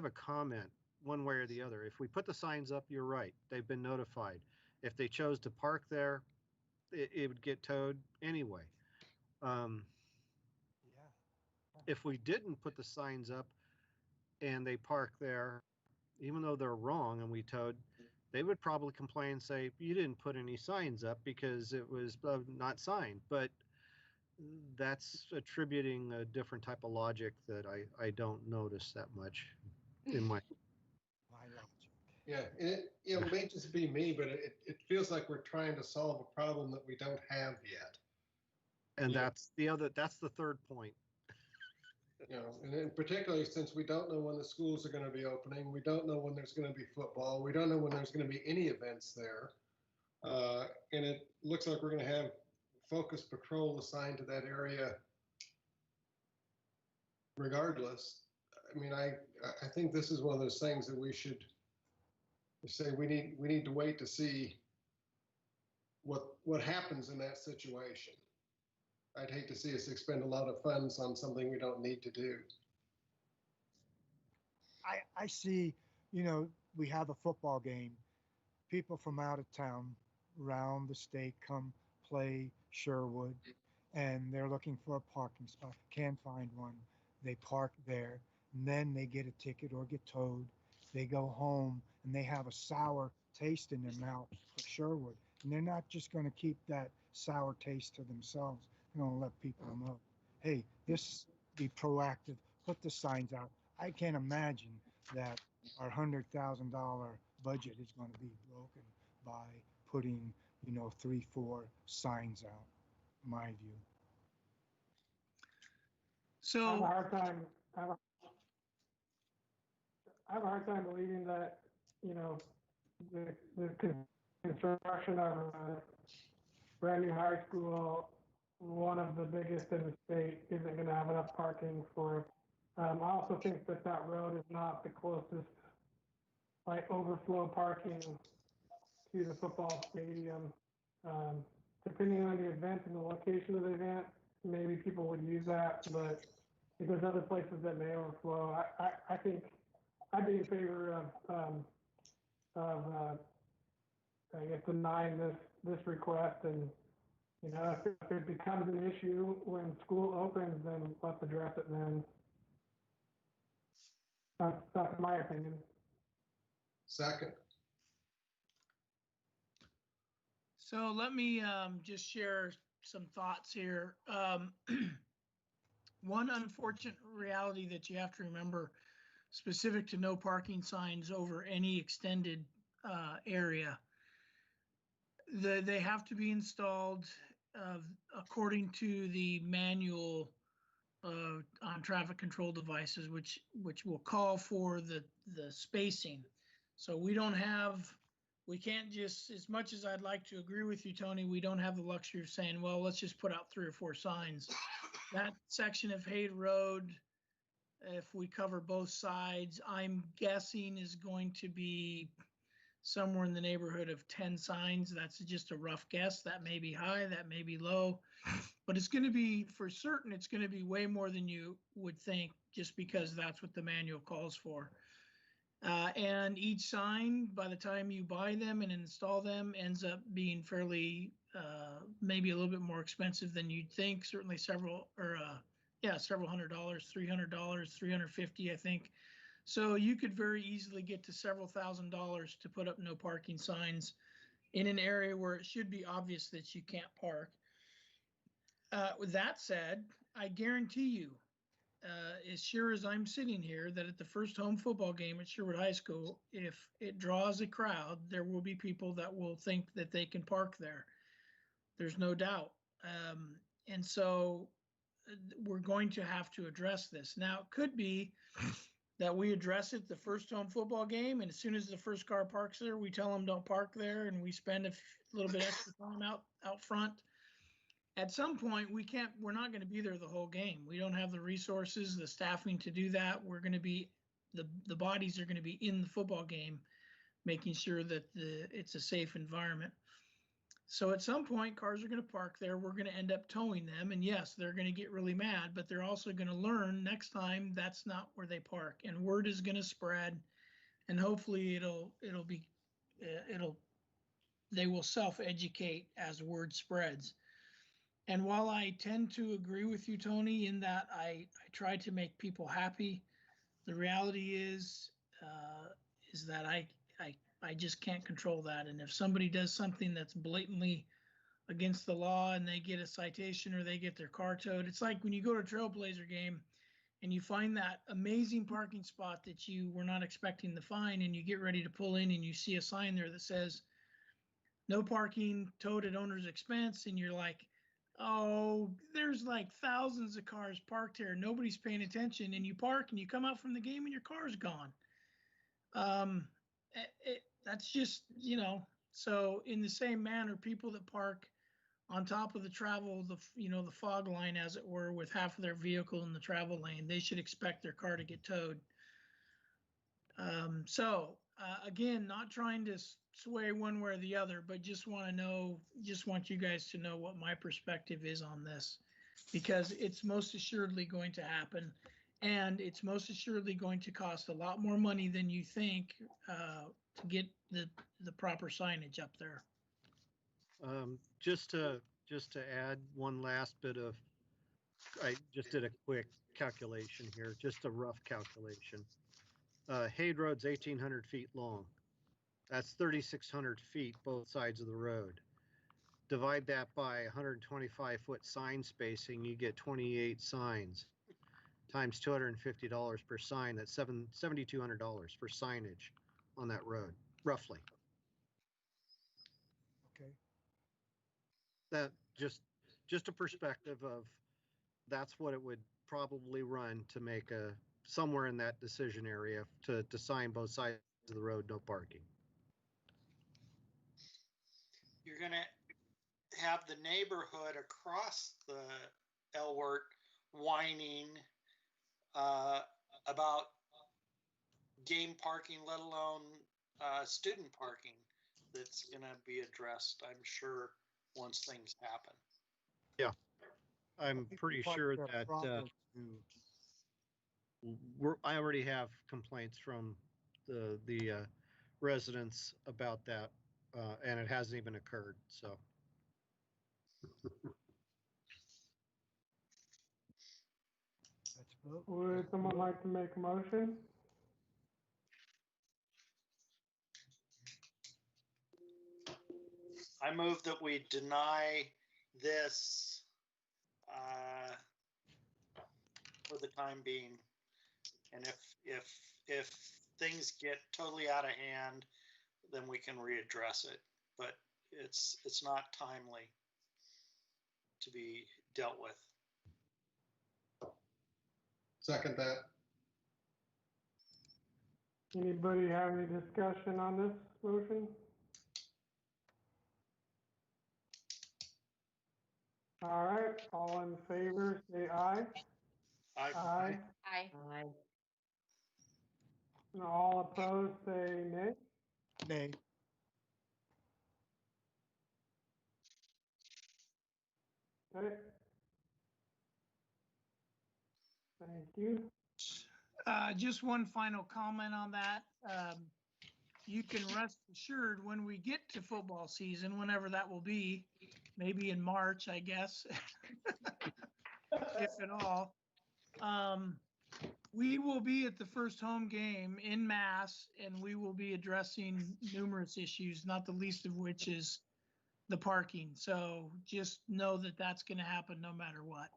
comment one way or the other. If we put the signs up, you're right. They've been notified. If they chose to park there, it would get towed anyway. Um, Yeah. if we didn't put the signs up and they park there, even though they're wrong and we towed, they would probably complain and say, you didn't put any signs up because it was not signed. But that's attributing a different type of logic that I don't notice that much in my. My logic. Yeah, and it may just be me, but it feels like we're trying to solve a problem that we don't have yet. And Yeah. that's the third point. And in particularly since we don't know when the schools are going to be opening, we don't know when there's going to be football, we don't know when there's going to be any events there, and it looks like we're going to have focus patrol assigned to that area regardless. I mean, I think this is one of those things that we should say we need to wait to see what happens in that situation. I'd hate to see us expend a lot of funds on something we don't need to do. I see, we have a football game. People from out of town, around the state, come play Sherwood, and they're looking for a parking spot. Can't find one. They park there, and then they get a ticket or get towed. They go home, and they have a sour taste in their mouth for Sherwood. And they're not just going to keep that sour taste to themselves. They're going to let people know, hey, this, be proactive, put the signs out. I can't imagine that our $100,000 budget is going to be broken by putting, 3-4 signs out, my view. I have a So, hard time. I have a hard time believing that the construction of a brand new high school, one of the biggest in the state, isn't going to have enough parking for it. I also think that road is not the closest, overflow parking to the football stadium. Depending on the event and the location of the event, maybe people would use that, but if there's other places that may overflow, I think I'd be in favor of denying this request, and if it becomes an issue when school opens, then let's address it then. That's my opinion. Second. so let me just share some thoughts here. One unfortunate reality that you have to remember, specific to no parking signs over any extended area, they have to be installed according to the manual on traffic control devices, which will call for the spacing. So we can't just, as much as I'd like to agree with you, Tony, we don't have the luxury of saying, well, let's just put out 3 or 4 signs. That section of Hayde Road, if we cover both sides, I'm guessing is going to be somewhere in the neighborhood of 10 signs. That's just a rough guess. That may be high, that may be low, but it's going to be, for certain, it's going to be way more than you would think, just because that's what the manual calls for. And each sign, by the time you buy them and install them, ends up being fairly, maybe a little bit more expensive than you'd think. Certainly several $100, $300, $350, I think. So you could very easily get to several $1,000s to put up no parking signs in an area where it should be obvious that you can't park. With that said, I guarantee you, as sure as I'm sitting here, that at the first home football game at Sherwood High School, if it draws a crowd, there will be people that will think that they can park there. There's no doubt. And so we're going to have to address this. Now, it could be that we address it the first home football game, and as soon as the first car parks there, we tell them don't park there, and we spend a little bit extra time out front. At some point, we're not going to be there the whole game. We don't have the resources, the staffing to do that. We're going to be, the bodies are going to be in the football game, making sure that it's a safe environment. So at some point, cars are going to park there. We're going to end up towing them. And yes, they're going to get really mad, but they're also going to learn next time that's not where they park. And word is going to spread. And hopefully they will self-educate as word spreads. And while I tend to agree with you, Tony, in that I try to make people happy, the reality is that I just can't control that. And if somebody does something that's blatantly against the law and they get a citation or they get their car towed, it's like when you go to a Trailblazer game and you find that amazing parking spot that you were not expecting to find, and you get ready to pull in and you see a sign there that says no parking, towed at owner's expense, and you're like, oh, there's like thousands of cars parked here, nobody's paying attention, and you park and you come out from the game and your car's gone. That's just, so in the same manner, people that park on top of the the fog line, as it were, with half of their vehicle in the travel lane, they should expect their car to get towed. Again, not trying to sway one way or the other, but just want you guys to know what my perspective is on this, because it's most assuredly going to happen, and it's most assuredly going to cost a lot more money than you think to get the proper signage up there. Just to add one last bit of, I just did a quick calculation here, just a rough calculation. Hayde Road's 1,800 feet long. That's 3,600 feet both sides of the road. Divide that by 125-foot sign spacing, you get 28 signs times $250 per sign. That's $7,200 for signage on that road, roughly. Okay. That just a perspective of that's what it would probably run to make somewhere in that decision area to sign both sides of the road, no parking. You're going to have the neighborhood across the Elwert whining about game parking, let alone student parking. That's going to be addressed, I'm sure, once things happen. Yeah, I'm pretty sure that I already have complaints from the residents about that, and it hasn't even occurred. So. Let's vote. Would someone like to make a motion? I move that we deny this for the time being, and if things get totally out of hand, then we can readdress it. But it's not timely to be dealt with. Second that. Anybody have any discussion on this motion? All right, all in favor, say aye. Aye. Aye. Aye. And all opposed, say nay. Nay. Okay. Thank you. Just one final comment on that. You can rest assured when we get to football season, whenever that will be, maybe in March, I guess, if at all, we will be at the first home game in mass, and we will be addressing numerous issues, not the least of which is the parking. So just know that that's going to happen no matter what.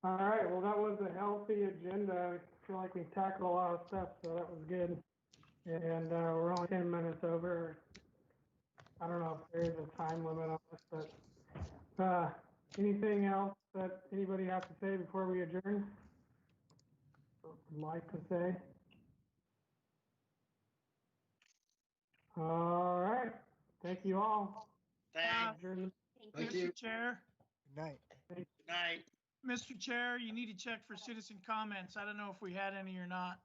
All right, well, that was a healthy agenda. I feel like we tackled a lot of stuff, so that was good. And we're only 10 minutes over. I don't know if there is a time limit on this, but anything else that anybody has to say before we adjourn? Would like to say? All right, thank you all. Thanks. Thank you. Mr. Chair. Good night. Good night. Mr. Chair, you need to check for citizen comments. I don't know if we had any or not.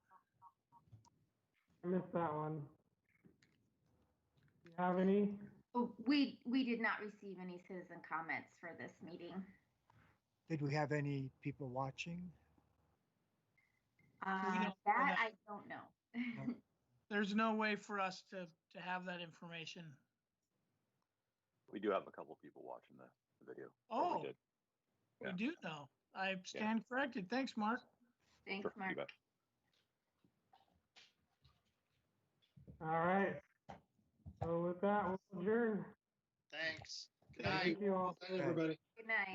I missed that one. Do you have any? Oh, we did not receive any citizen comments for this meeting. Did we have any people watching? That I don't know. There's no way for us to have that information. We do have a couple people watching the video. Or Oh, we did. we Yeah. do now. I stand corrected. Thanks, Mark. Thanks, Sure, you Mark. bet. All right. So with that, we'll adjourn. Thanks. Good Thank night. Thank you all. Everybody. Good night.